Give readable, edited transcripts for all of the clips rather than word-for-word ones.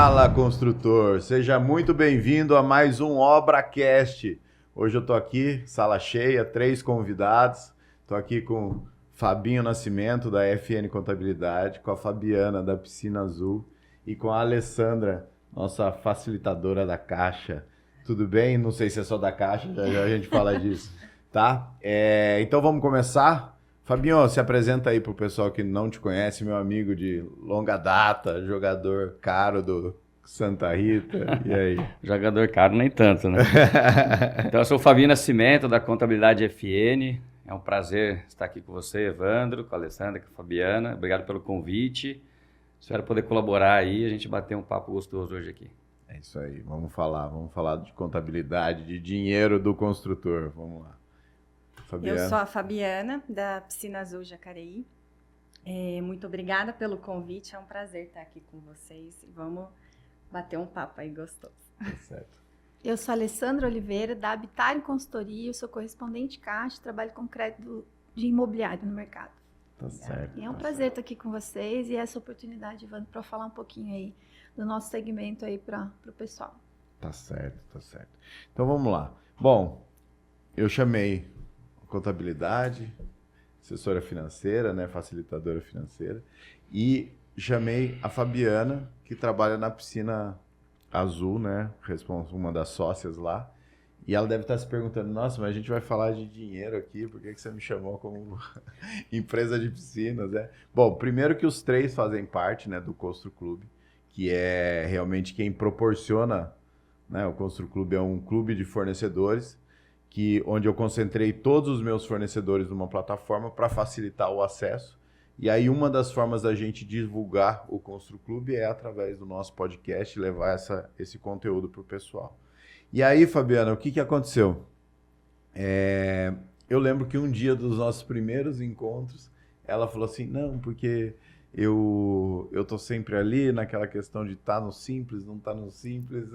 Fala, construtor! Seja muito bem-vindo a mais um ObraCast. Hoje eu tô aqui, sala cheia, 3 convidados. Tô aqui com Fabinho Nascimento, da FN Contabilidade, com a Fabiana, da Piscina Azul, e com a Alessandra, nossa facilitadora da Caixa. Tudo bem? Não sei se é só da Caixa, já a gente fala disso, tá? Então vamos começar? Fabinho, se apresenta aí pro pessoal que não te conhece, meu amigo de longa data, jogador caro do Santa Rita, e aí? Jogador caro nem tanto, né? Então, eu sou o Fabinho Nascimento, da Contabilidade FN. É um prazer estar aqui com você, Evandro, com a Alessandra, com a Fabiana. Obrigado pelo convite. Espero poder colaborar aí e a gente bater um papo gostoso hoje aqui. É isso aí, vamos falar de contabilidade, de dinheiro do construtor, vamos lá. Fabiana. Eu sou a Fabiana, da Piscina Azul Jacareí. Muito obrigada pelo convite, é um prazer estar aqui com vocês. Vamos bater um papo aí gostoso. Certo. Eu sou a Alessandra Oliveira, da Habitat Consultoria, eu sou correspondente Caixa, trabalho com crédito de imobiliário no mercado. Tá certo. E é um prazer estar aqui com vocês e essa oportunidade, Evandro, para falar um pouquinho aí do nosso segmento aí para o pessoal. Tá certo. Então vamos lá. Bom, eu chamei contabilidade, assessora financeira, né, facilitadora financeira, e chamei a Fabiana, que trabalha na Piscina Azul, né, uma das sócias lá, e ela deve estar se perguntando, nossa, mas a gente vai falar de dinheiro aqui, por que você me chamou como empresa de piscinas, né? Bom, primeiro que os 3 fazem parte, né, do Constru Clube, que é realmente quem proporciona, né, o Constru Clube é um clube de fornecedores, onde eu concentrei todos os meus fornecedores numa plataforma para facilitar o acesso. E aí uma das formas da gente divulgar o Constru Clube é através do nosso podcast, levar esse conteúdo para o pessoal. E aí, Fabiana, o que aconteceu? Eu lembro que um dia dos nossos primeiros encontros, ela falou assim, não, porque eu tô sempre ali naquela questão de estar no simples, não estar no simples.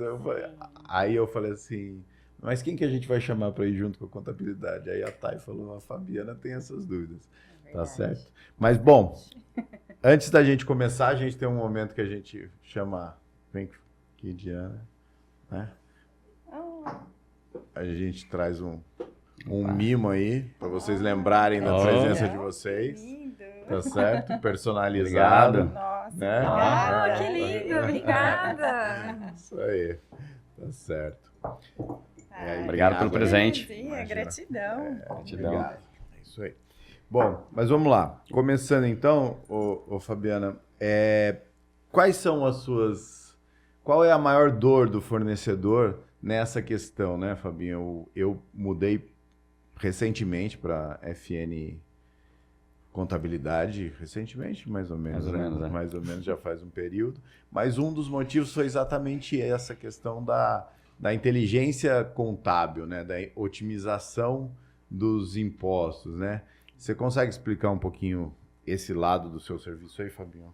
Aí eu falei assim, mas quem que a gente vai chamar para ir junto com a contabilidade? Aí a Thay falou, a Fabiana tem essas dúvidas. Tá certo? Mas, bom, antes da gente começar, a gente tem um momento que a gente chama... Vem aqui, Diana. Né? A gente traz um mimo aí, para vocês lembrarem da presença de vocês. Tá certo? Personalizado. Obrigado. Nossa, né? que lindo, obrega. Isso aí. Tá certo. Obrigado pelo presente. Sim, gratidão. Gratidão. Obrigado. É isso aí. Bom, mas vamos lá. Começando então, ô Fabiana, quais são as suas... Qual é a maior dor do fornecedor nessa questão, né, Fabinho? Eu mudei recentemente para FN Contabilidade, recentemente, mais ou menos, né? Mais ou menos, já faz um período. Mas um dos motivos foi exatamente essa questão da inteligência contábil, né? Da otimização dos impostos, né? Você consegue explicar um pouquinho esse lado do seu serviço aí, Fabinho?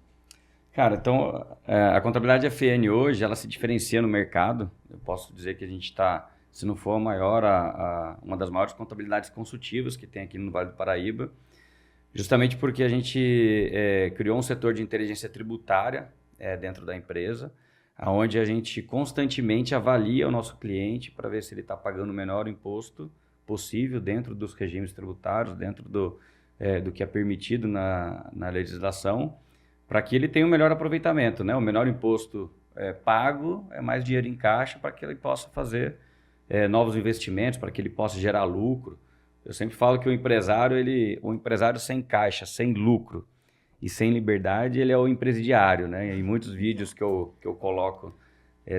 Cara, então, a contabilidade FN hoje, ela se diferencia no mercado. Eu posso dizer que a gente está, se não for a maior, uma das maiores contabilidades consultivas que tem aqui no Vale do Paraíba, justamente porque a gente criou um setor de inteligência tributária dentro da empresa, onde a gente constantemente avalia o nosso cliente para ver se ele está pagando o menor imposto possível dentro dos regimes tributários, dentro do que é permitido na legislação, para que ele tenha um melhor aproveitamento, né? O menor imposto pago é mais dinheiro em caixa para que ele possa fazer novos investimentos, para que ele possa gerar lucro. Eu sempre falo que o empresário sem caixa, sem lucro e sem liberdade, ele é o empresidiário, né? Em muitos vídeos que eu coloco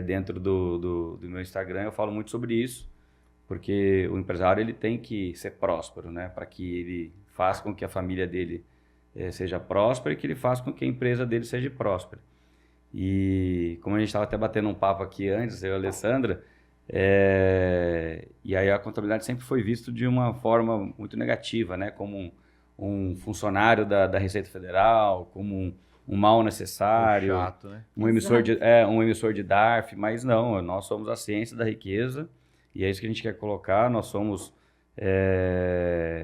dentro do meu Instagram, eu falo muito sobre isso, porque o empresário ele tem que ser próspero, né? Para que ele faça com que a família dele seja próspera e que ele faça com que a empresa dele seja próspera. E como a gente estava até batendo um papo aqui antes, eu e a Alessandra, e aí a contabilidade sempre foi visto de uma forma muito negativa, né? Como um funcionário da Receita Federal, como um mal necessário, chato, né? um emissor de DARF, mas não, nós somos a ciência da riqueza e é isso que a gente quer colocar, nós somos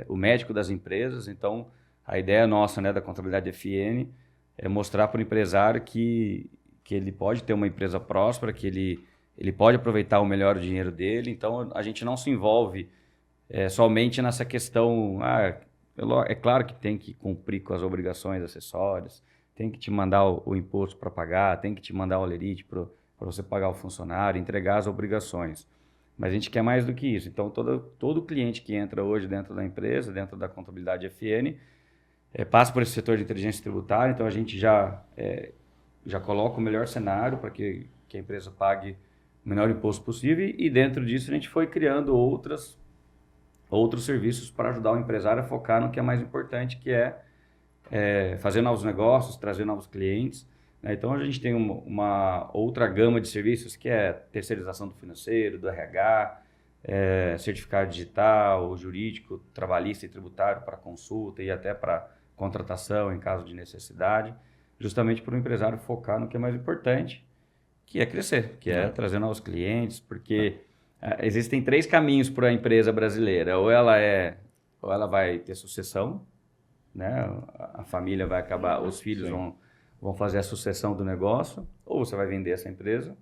o médico das empresas, então a ideia nossa, né, da contabilidade FN é mostrar para o empresário que que ele pode ter uma empresa próspera, que ele pode aproveitar o melhor dinheiro dele. Então, a gente não se envolve somente nessa questão... é claro que tem que cumprir com as obrigações acessórias, tem que te mandar o imposto para pagar, tem que te mandar o holerite para você pagar o funcionário, entregar as obrigações. Mas a gente quer mais do que isso. Então, todo cliente que entra hoje dentro da empresa, dentro da contabilidade FN, passa por esse setor de inteligência tributária. Então, a gente já coloca o melhor cenário para que a empresa pague o menor imposto possível. E dentro disso, a gente foi criando outros serviços para ajudar o empresário a focar no que é mais importante, que é fazer novos negócios, trazer novos clientes. Então, a gente tem uma outra gama de serviços, que é terceirização do financeiro, do RH, certificado digital, jurídico, trabalhista e tributário para consulta e até para contratação em caso de necessidade, justamente para o empresário focar no que é mais importante, que é crescer, que é trazer novos clientes, porque existem 3 caminhos para a empresa brasileira. Ou ela vai ter sucessão, né? A família vai acabar, os filhos vão fazer a sucessão do negócio, ou você vai vender essa empresa,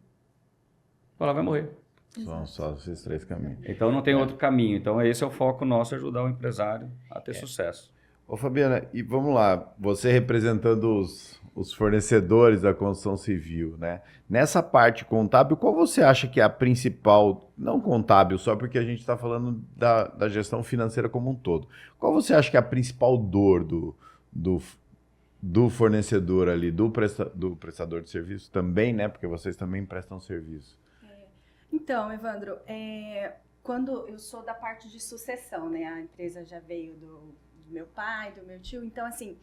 ou ela vai morrer. São só esses 3 caminhos. Então não tem outro caminho. Então esse é o foco nosso, ajudar o empresário a ter sucesso. Ô Fabiana, e vamos lá, você representando os fornecedores da construção civil, né? Nessa parte contábil, qual você acha que é a principal, não contábil só porque a gente está falando da gestão financeira como um todo, qual você acha que é a principal dor do fornecedor ali, do prestador de serviço também, né? Porque vocês também prestam serviço. Então, Evandro, quando eu sou da parte de sucessão, né? A empresa já veio do meu pai, do meu tio, então assim,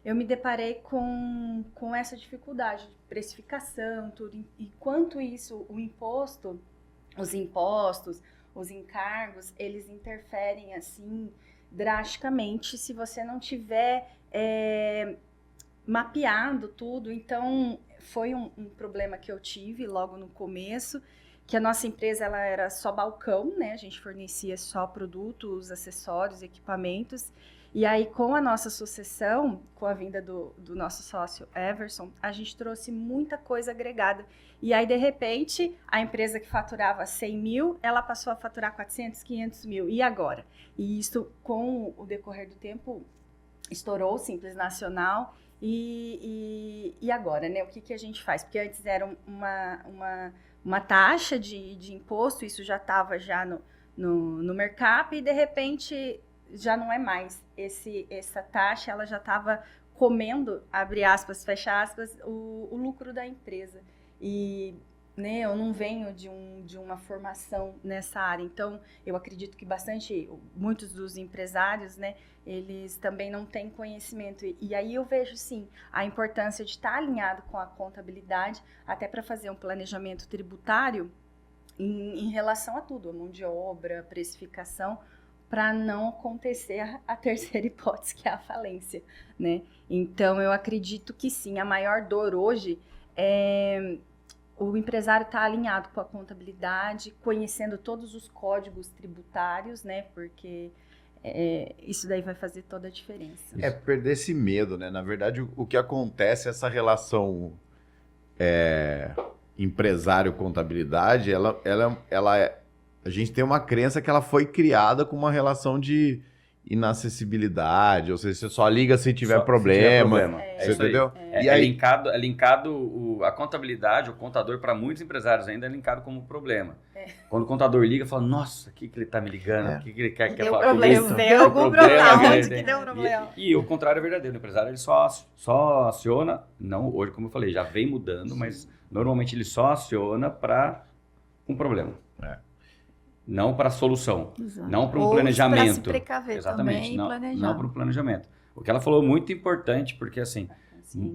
eu me deparei com essa dificuldade de precificação, tudo, e quanto isso, os impostos, os encargos, eles interferem assim drasticamente se você não tiver mapeado tudo. Então foi um problema que eu tive logo no começo, que a nossa empresa ela era só balcão, né? A gente fornecia só produtos, acessórios, equipamentos. E aí, com a nossa sucessão, com a vinda do nosso sócio Everson, a gente trouxe muita coisa agregada. E aí, de repente, a empresa que faturava 100 mil, ela passou a faturar 400, 500 mil. E agora? E isso, com o decorrer do tempo, estourou o Simples Nacional. E agora, né? O que a gente faz? Porque antes era uma taxa de imposto, isso já estava já no mercado, e de repente já não é mais. Essa taxa, ela já estava comendo, abre aspas, fecha aspas, o lucro da empresa. E né, eu não venho de uma formação nessa área, então eu acredito que muitos dos empresários, né, eles também não têm conhecimento. E aí eu vejo, sim, a importância de estar alinhado com a contabilidade, até para fazer um planejamento tributário em relação a tudo, a mão de obra, a precificação, para não acontecer a terceira hipótese, que é a falência, né? Então, eu acredito que sim, a maior dor hoje é o empresário estar alinhado com a contabilidade, conhecendo todos os códigos tributários, né? Porque isso daí vai fazer toda a diferença. Perder esse medo, né? Na verdade, o que acontece, essa relação empresário-contabilidade, a gente tem uma crença que ela foi criada com uma relação de inacessibilidade, ou seja, você só liga se tiver problema. Você entendeu? E aí é linkado a contabilidade, o contador, para muitos empresários ainda é linkado como problema. Quando o contador liga, fala, nossa, o que ele tá me ligando? O que ele quer falar comigo? Deu algum problema, onde que deu problema? E o contrário é verdadeiro, o empresário ele só aciona, não hoje, como eu falei, já vem mudando, mas normalmente ele só aciona para um problema. Não para solução, exato, não para um planejamento. Para se precaver. Exatamente, também, não para um planejamento. O que ela falou é muito importante, porque assim,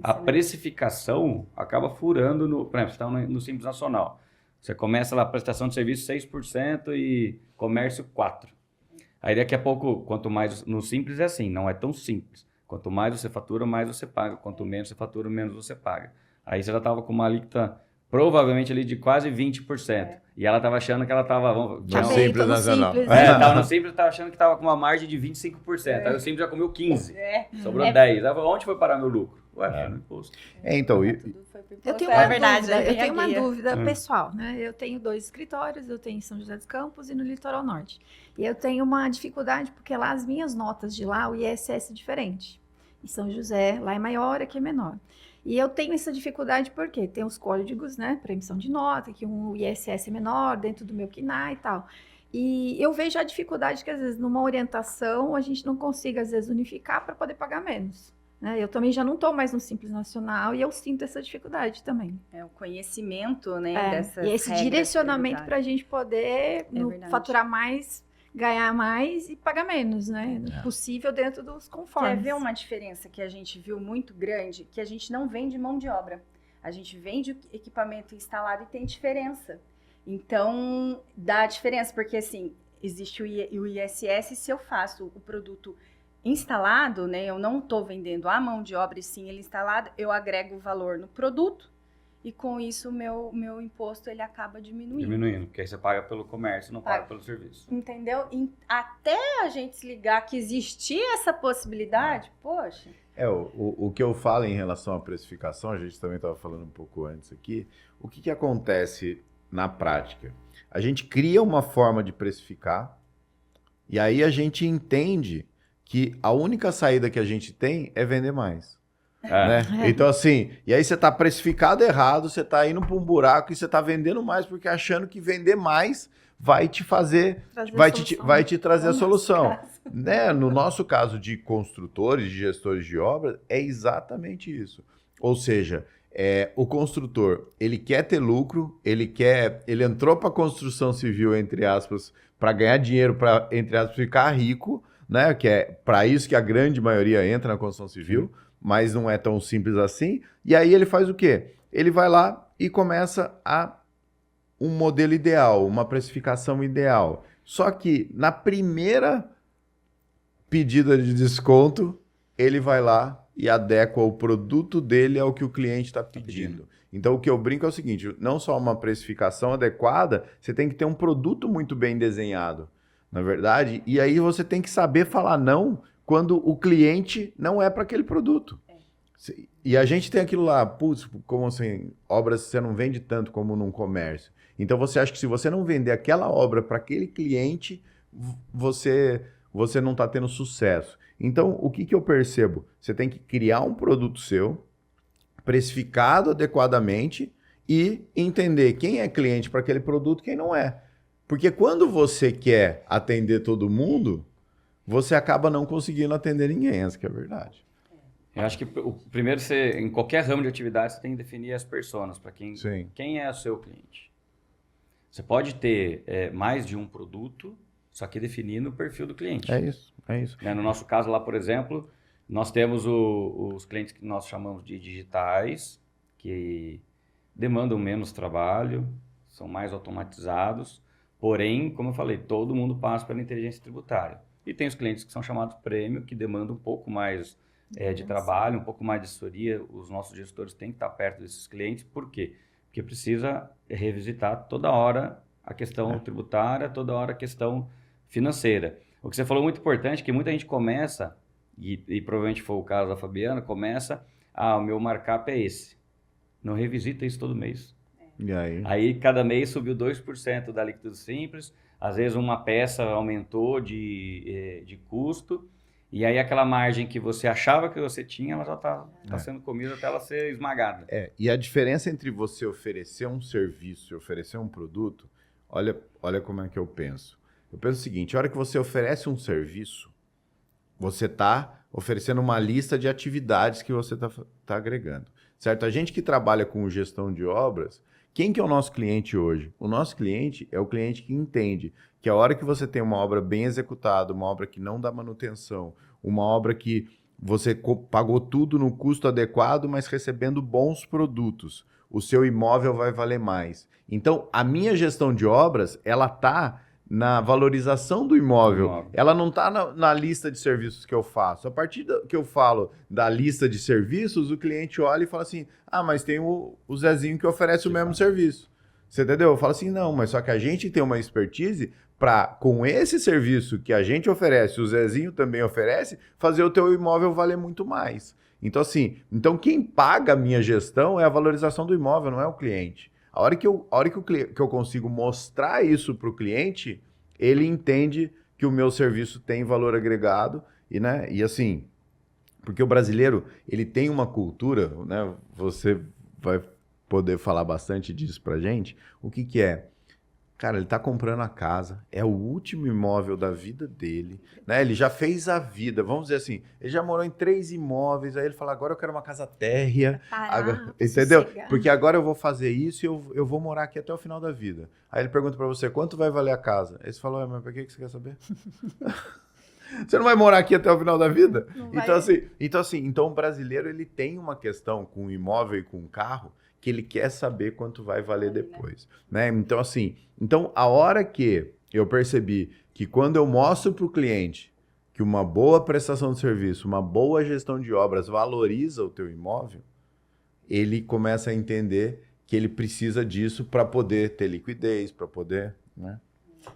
a precificação acaba furando, por exemplo, você está no Simples Nacional. Você começa lá a prestação de serviço 6% e comércio 4%. Aí daqui a pouco, quanto mais, no Simples é assim, não é tão simples. Quanto mais você fatura, mais você paga. Quanto menos você fatura, menos você paga. Aí você já estava com uma alíquota provavelmente ali de quase 20%. E ela estava achando que ela estava... No Simples Nacional. Estava no Simples, estava achando que estava com uma margem de 25%. Aí o Simples já comeu 15%. Sobrou 10%. Ela falou, onde foi parar meu lucro? Ué, foi no imposto. Então, Tudo foi pro Eu imposto. tenho É uma verdade, dúvida, né? eu Tem a tenho uma guia. dúvida pessoal, né? Eu tenho 2 escritórios, eu tenho em São José dos Campos e no Litoral Norte. E eu tenho uma dificuldade porque lá as minhas notas de lá, o ISS é diferente. Em São José, lá é maior, aqui é menor. E eu tenho essa dificuldade porque tem os códigos, né, para emissão de nota, que o ISS é menor dentro do meu KNAI e tal. E eu vejo a dificuldade que às vezes numa orientação a gente não consiga às vezes unificar para poder pagar menos. Né? Eu também já não estou mais no Simples Nacional e eu sinto essa dificuldade também. É o conhecimento, né, dessas E esse regras direcionamento para a tributárias. gente poder verdade. faturar mais, ganhar mais e pagar menos, né? Possível dentro dos conformes. Quer ver uma diferença que a gente viu muito grande? Que a gente não vende mão de obra. A gente vende o equipamento instalado e tem diferença. Então, dá diferença, porque assim, existe o ISS, se eu faço o produto instalado, né, eu não estou vendendo a mão de obra, e sim ele instalado, eu agrego o valor no produto e com isso o meu imposto ele acaba Diminuindo, porque aí você paga pelo comércio, não paga pelo serviço. Entendeu? Até a gente se ligar que existia essa possibilidade, poxa. O que eu falo em relação à precificação, a gente também estava falando um pouco antes aqui, o que acontece na prática? A gente cria uma forma de precificar e aí a gente entende que a única saída que a gente tem é vender mais. Né? Então assim, e aí você está precificado errado, você está indo para um buraco e você está vendendo mais porque achando que vender mais vai te fazer, vai te trazer a solução. Né? No nosso caso de construtores, de gestores de obras, é exatamente isso. Ou seja, o construtor, ele quer ter lucro, ele entrou para a construção civil, entre aspas, para ganhar dinheiro, para, entre aspas, ficar rico, né? Que é para isso que a grande maioria entra na construção civil, mas não é tão simples assim. E aí ele faz o quê? Ele vai lá e começa um modelo ideal, uma precificação ideal. Só que na primeira pedida de desconto, ele vai lá e adequa o produto dele ao que o cliente está pedindo. Então, o que eu brinco é o seguinte, não só uma precificação adequada, você tem que ter um produto muito bem desenhado, na verdade, e aí você tem que saber falar não quando o cliente não é para aquele produto. E a gente tem aquilo lá, putz, como assim, obras você não vende tanto como num comércio. Então, você acha que se você não vender aquela obra para aquele cliente, você não está tendo sucesso. Então, o que eu percebo? Você tem que criar um produto seu, precificado adequadamente e entender quem é cliente para aquele produto e quem não é. Porque quando você quer atender todo mundo, você acaba não conseguindo atender ninguém, essa que é a verdade. Eu acho que o primeiro, em qualquer ramo de atividade, você tem que definir as personas, para quem é o seu cliente. Você pode ter mais de um produto, só que definindo o perfil do cliente. É isso. No nosso caso lá, por exemplo, nós temos os clientes que nós chamamos de digitais, que demandam menos trabalho, são mais automatizados, porém, como eu falei, todo mundo passa pela inteligência tributária. E tem os clientes que são chamados prêmio, que demandam um pouco mais de trabalho, um pouco mais de assessoria. Os nossos gestores têm que estar perto desses clientes. Por quê? Porque precisa revisitar toda hora a questão tributária, toda hora a questão financeira. O que você falou muito importante, que muita gente começa, e provavelmente foi o caso da Fabiana, começa, o meu markup é esse. Não revisita isso todo mês. E aí? Aí cada mês subiu 2% da líquido simples, às vezes uma peça aumentou de custo, e aí aquela margem que você achava que você tinha, ela já está sendo comida até ela ser esmagada. E a diferença entre você oferecer um serviço e oferecer um produto, olha como é que eu penso. Eu penso o seguinte, a hora que você oferece um serviço, você está oferecendo uma lista de atividades que você está agregando. Certo? A gente que trabalha com gestão de obras, quem que é o nosso cliente hoje? O nosso cliente é o cliente que entende que a hora que você tem uma obra bem executada, uma obra que não dá manutenção, uma obra que você pagou tudo no custo adequado, mas recebendo bons produtos, o seu imóvel vai valer mais. Então, a minha gestão de obras, ela está na valorização do imóvel. Ela não está na lista de serviços que eu faço. A partir que eu falo da lista de serviços, o cliente olha e fala assim, mas tem o Zezinho que oferece o mesmo serviço. Você entendeu? Eu falo assim, não, mas só que a gente tem uma expertise para, com esse serviço que a gente oferece, o Zezinho também oferece, fazer o teu imóvel valer muito mais. Então, assim, quem paga a minha gestão é a valorização do imóvel, não é o cliente. A hora que eu consigo mostrar isso para o cliente, ele entende que o meu serviço tem valor agregado e assim, porque o brasileiro, ele tem uma cultura, né? Você vai poder falar bastante disso pra gente. O que que é? Cara, ele tá comprando a casa, é o último imóvel da vida dele, né? Ele já fez a vida, vamos dizer assim, ele já morou em 3 imóveis, aí ele fala, agora eu quero uma casa térrea, entendeu? Sossegar. Porque agora eu vou fazer isso e eu vou morar aqui até o final da vida. Aí ele pergunta pra você, quanto vai valer a casa? Aí você fala, mas pra que você quer saber? Você não vai morar aqui até o final da vida? Então o brasileiro, ele tem uma questão com o imóvel e com o carro, que ele quer saber quanto vai valer depois, né? Então a hora que eu percebi que quando eu mostro para o cliente que uma boa prestação de serviço, uma boa gestão de obras valoriza o teu imóvel, ele começa a entender que ele precisa disso para poder ter liquidez, para poder, né?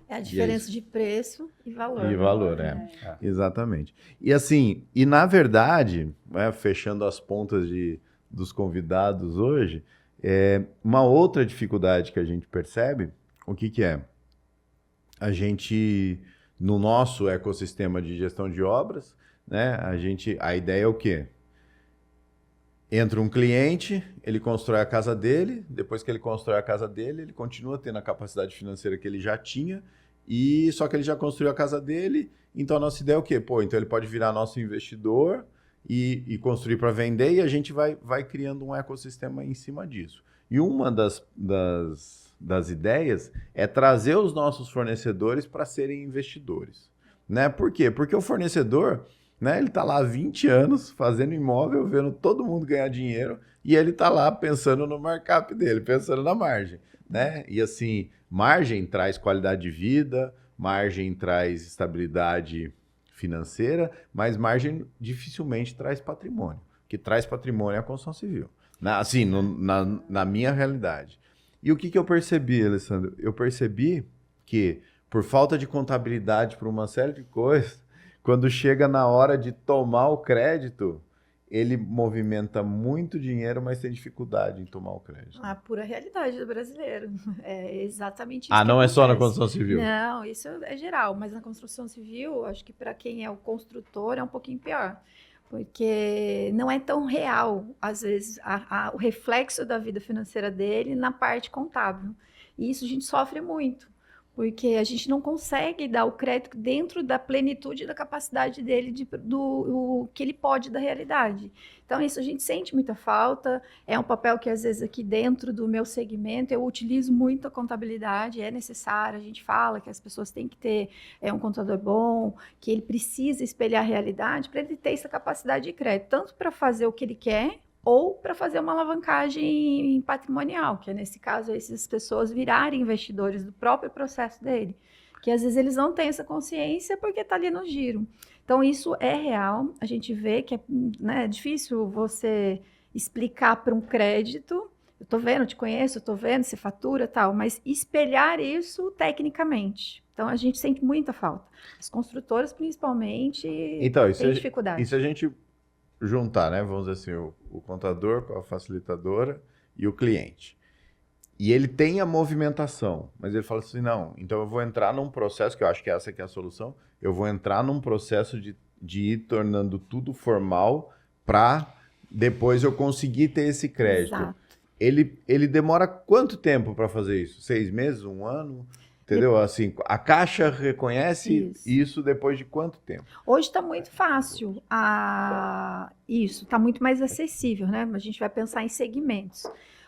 É a diferença de preço e valor. E valor, exatamente. E na verdade, né, fechando as pontas dos convidados hoje, uma outra dificuldade que a gente percebe, o que é? A gente, no nosso ecossistema de gestão de obras, né, a ideia é o quê? Entra um cliente, ele constrói a casa dele, depois que ele constrói a casa dele, ele continua tendo a capacidade financeira que ele já tinha, só que ele já construiu a casa dele, então a nossa ideia é o quê? Então ele pode virar nosso investidor e construir para vender, e a gente vai criando um ecossistema em cima disso. E uma das ideias é trazer os nossos fornecedores para serem investidores, né? Por quê? Porque o fornecedor, né, ele está lá há 20 anos fazendo imóvel, vendo todo mundo ganhar dinheiro, e ele está lá pensando no markup dele, pensando na margem, né? E assim, margem traz qualidade de vida, margem traz estabilidade financeira, mas margem dificilmente traz patrimônio. O que traz patrimônio é a construção civil. Assim, na minha realidade. E o que eu percebi, Alessandro? Eu percebi que, por falta de contabilidade, por uma série de coisas, quando chega na hora de tomar o crédito, ele movimenta muito dinheiro, mas tem dificuldade em tomar o crédito. A pura realidade do brasileiro. É exatamente isso. Não é só na construção civil? Não, isso é geral, mas na construção civil, acho que para quem é o construtor é um pouquinho pior. Porque não é tão real, às vezes, o reflexo da vida financeira dele na parte contábil. E isso a gente sofre muito, porque a gente não consegue dar o crédito dentro da plenitude da capacidade dele, do que ele pode da realidade. Então, isso a gente sente muita falta, é um papel que, às vezes, aqui dentro do meu segmento, eu utilizo muito a contabilidade, é necessário, a gente fala que as pessoas têm que ter um contador bom, que ele precisa espelhar a realidade para ele ter essa capacidade de crédito, tanto para fazer o que ele quer, ou para fazer uma alavancagem patrimonial, que é, nesse caso, essas pessoas virarem investidores do próprio processo dele, que às vezes eles não têm essa consciência porque está ali no giro. Então, isso é real, a gente vê que é difícil você explicar para um crédito, eu estou vendo, eu te conheço, eu estou vendo, você fatura e tal, mas espelhar isso tecnicamente. Então, a gente sente muita falta. As construtoras, principalmente, têm dificuldade. E se a gente juntar, né, vamos dizer assim, o contador com a facilitadora e o cliente. E ele tem a movimentação, mas ele fala assim, não, então eu vou entrar num processo, que eu acho que essa aqui é a solução, eu vou entrar num processo de ir tornando tudo formal para depois eu conseguir ter esse crédito. Exato. Ele demora quanto tempo para fazer isso? 6 meses? 1 ano? Entendeu? Assim, a Caixa reconhece isso depois de quanto tempo? Hoje está muito fácil. Isso, está muito mais acessível, né? A gente vai pensar em segmentos.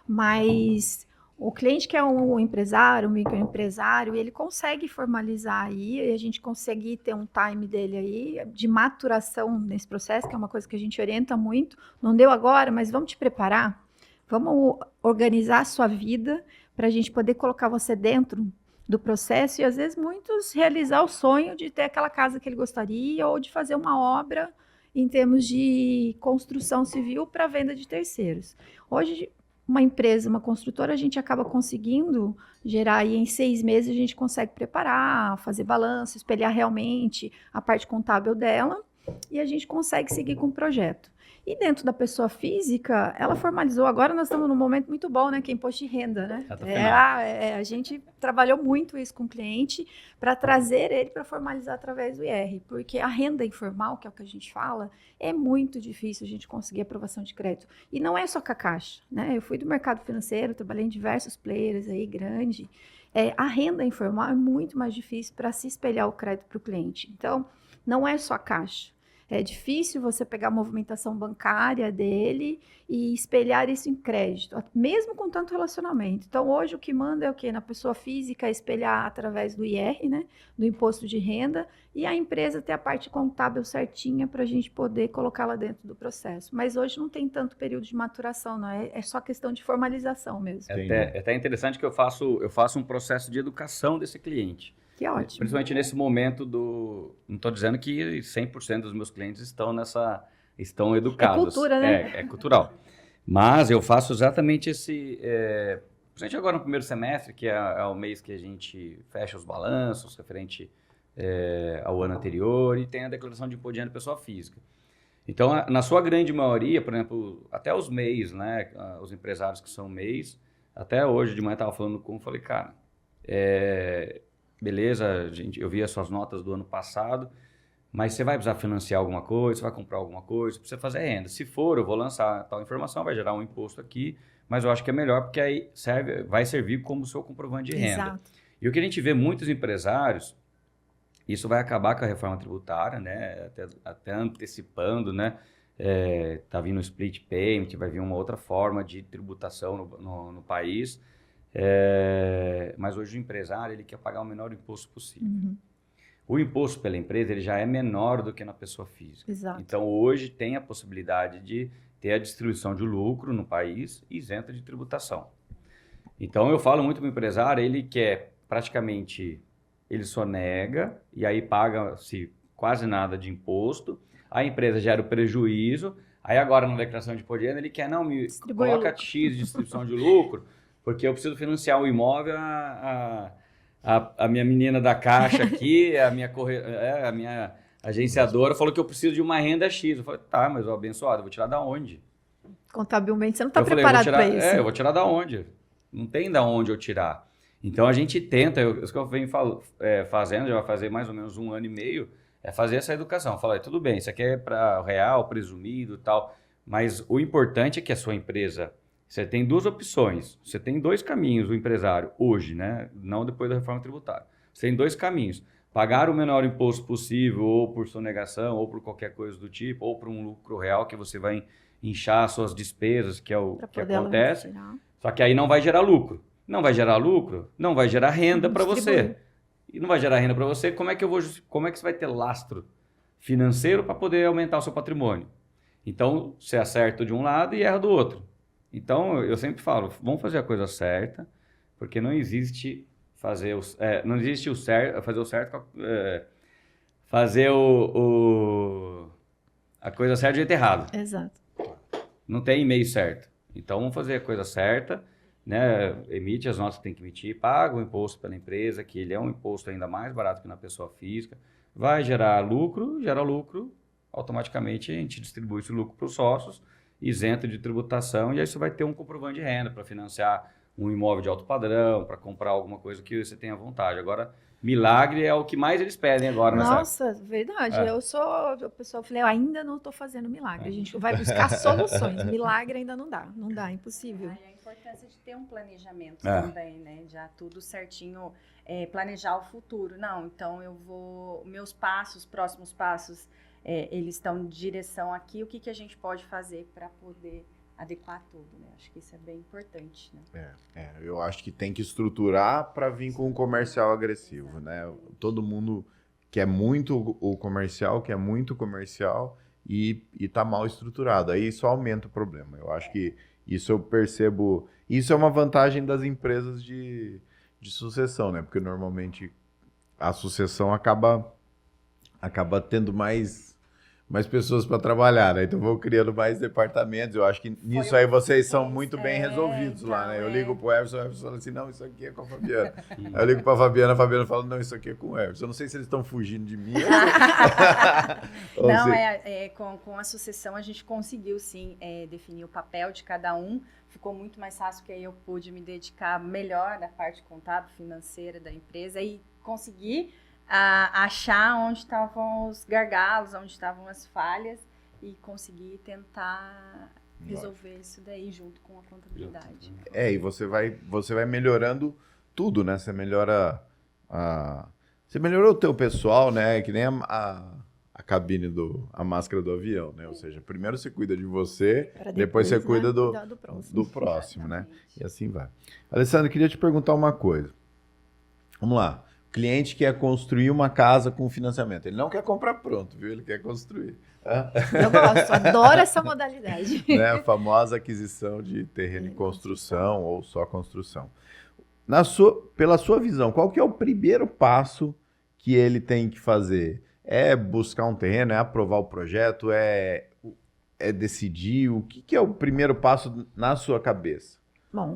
Mas o cliente que é um empresário, um microempresário, ele consegue formalizar aí, e a gente consegue ter um time dele aí, de maturação nesse processo, que é uma coisa que a gente orienta muito. Não deu agora, mas vamos te preparar. Vamos organizar a sua vida para a gente poder colocar você dentro do processo e, às vezes, muitos realizar o sonho de ter aquela casa que ele gostaria ou de fazer uma obra em termos de construção civil para venda de terceiros. Hoje, uma empresa, uma construtora, a gente acaba conseguindo gerar aí em 6 meses, a gente consegue preparar, fazer balanço, espelhar realmente a parte contábil dela e a gente consegue seguir com o projeto. E dentro da pessoa física, ela formalizou. Agora nós estamos num momento muito bom, né? Que é imposto de renda, né? A gente trabalhou muito isso com o cliente para trazer ele para formalizar através do IR, porque a renda informal, que é o que a gente fala, é muito difícil a gente conseguir aprovação de crédito. E não é só com a Caixa, né? Eu fui do mercado financeiro, trabalhei em diversos players aí, grande. A renda informal é muito mais difícil para se espelhar o crédito para o cliente. Então, não é só a Caixa. É difícil você pegar a movimentação bancária dele e espelhar isso em crédito, mesmo com tanto relacionamento. Então, hoje o que manda é o quê? Na pessoa física, espelhar através do IR, né? Do imposto de renda, e a empresa ter a parte contábil certinha para a gente poder colocá-la dentro do processo. Mas hoje não tem tanto período de maturação, não é? É só questão de formalização mesmo. É até interessante que eu faço um processo de educação desse cliente. Que ótimo. Principalmente nesse momento do... Não estou dizendo que 100% dos meus clientes estão educados. É cultura, né? É cultural. Mas eu faço exatamente esse... Principalmente agora no primeiro semestre, que é o mês que a gente fecha os balanços referente ao ano anterior e tem a declaração de imposto de renda de pessoa física. Então, na sua grande maioria, por exemplo, até os MEIs, né? Os empresários que são MEIs, até hoje de manhã eu estava falando com... Falei, cara... Beleza, gente, eu vi as suas notas do ano passado, mas você vai precisar financiar alguma coisa, você vai comprar alguma coisa, precisa fazer renda. Se for, eu vou lançar tal informação, vai gerar um imposto aqui, mas eu acho que é melhor porque aí vai servir como seu comprovante de renda. Exato. E o que a gente vê muitos empresários, isso vai acabar com a reforma tributária, né? Até antecipando, né? Tá vindo o split payment, vai vir uma outra forma de tributação no país. Mas hoje o empresário ele quer pagar o menor imposto possível. Uhum. O imposto pela empresa ele já é menor do que na pessoa física. Exato. Então hoje tem a possibilidade de ter a distribuição de lucro no país isenta de tributação. Então eu falo muito para o empresário, ele quer praticamente, ele sonega e aí paga-se quase nada de imposto, a empresa gera o prejuízo, aí agora na declaração de imposto de renda ele quer, não, me coloca X de distribuição de lucro, porque eu preciso financiar o imóvel, a minha menina da Caixa aqui, a minha agenciadora falou que eu preciso de uma renda X. Eu falei, tá, mas abençoado, eu vou tirar da onde? Contabilmente, você não está preparado para isso. Eu vou tirar da onde? Não tem da onde eu tirar. Então, a gente tenta, isso que eu venho fazendo, já vai fazer mais ou menos 1 ano e meio, é fazer essa educação. Falar, tudo bem, isso aqui é para real, presumido e tal, mas o importante é que a sua empresa... Você tem 2 opções, você tem 2 caminhos, o empresário, hoje, né? Não depois da reforma tributária. Você tem 2 caminhos. Pagar o menor imposto possível, ou por sonegação, ou por qualquer coisa do tipo, ou por um lucro real que você vai inchar suas despesas, que é o que acontece. Só que aí não vai gerar lucro. Não vai gerar lucro, não vai gerar renda para você. E não vai gerar renda para você, como é que você vai ter lastro financeiro para poder aumentar o seu patrimônio? Então, você acerta de um lado e erra do outro. Então, eu sempre falo, vamos fazer a coisa certa, porque não existe fazer o certo, fazer a coisa certa do jeito errado. Exato. Não tem meio certo. Então, vamos fazer a coisa certa, né? Emite as notas que tem que emitir, paga o imposto pela empresa, que ele é um imposto ainda mais barato que na pessoa física, vai gerar lucro, automaticamente a gente distribui esse lucro para os sócios, isento de tributação, e aí você vai ter um comprovante de renda para financiar um imóvel de alto padrão, para comprar alguma coisa que você tenha vontade. Agora, milagre é o que mais eles pedem agora. Nossa, verdade. O pessoal falei, eu ainda não estou fazendo milagre. A gente vai buscar soluções. Milagre ainda não dá, é impossível. E a importância de ter um planejamento também, né? Já tudo certinho, planejar o futuro. Não, então meus próximos passos, eles estão em direção aqui, o que a gente pode fazer para poder adequar tudo, né? Acho que isso é bem importante, né? Eu acho que tem que estruturar para vir com um comercial agressivo, né? Todo mundo quer muito o comercial, quer muito comercial e tá mal estruturado. Aí só aumenta o problema. Eu acho que isso eu percebo... Isso é uma vantagem das empresas de sucessão, né? Porque normalmente a sucessão acaba tendo mais mais pessoas para trabalhar, né? Então vou criando mais departamentos. Eu acho que nisso aí vocês são muito bem resolvidos lá, né? Eu ligo pro Everson, o Everson fala assim, não, isso aqui é com a Fabiana. Aí eu ligo pra Fabiana, a Fabiana fala, não, isso aqui é com o Everson. Eu não sei se eles estão fugindo de mim. Ou Não, se- com a sucessão a gente conseguiu sim definir o papel de cada um. Ficou muito mais fácil, que aí eu pude me dedicar melhor na parte contábil, financeira da empresa e conseguir achar onde estavam os gargalos, onde estavam as falhas e conseguir tentar resolver isso daí junto com a contabilidade. E você vai melhorando tudo, né? Você melhora você melhorou o teu pessoal, né? Que nem a cabine a máscara do avião, né? Ou seja, primeiro você cuida de você, Pra depois você cuida cuidar do próximo. do próximo, né? Exatamente. E assim vai. Alessandro, eu queria te perguntar uma coisa. Vamos lá. O cliente quer construir uma casa com financiamento. Ele não quer comprar pronto, viu? Ele quer construir. Eu gosto, adoro essa modalidade. Né? A famosa aquisição de terreno em construção ou só construção. Pela sua visão, qual que é o primeiro passo que ele tem que fazer? É buscar um terreno, é aprovar o projeto, é decidir? O que é o primeiro passo na sua cabeça? Bom,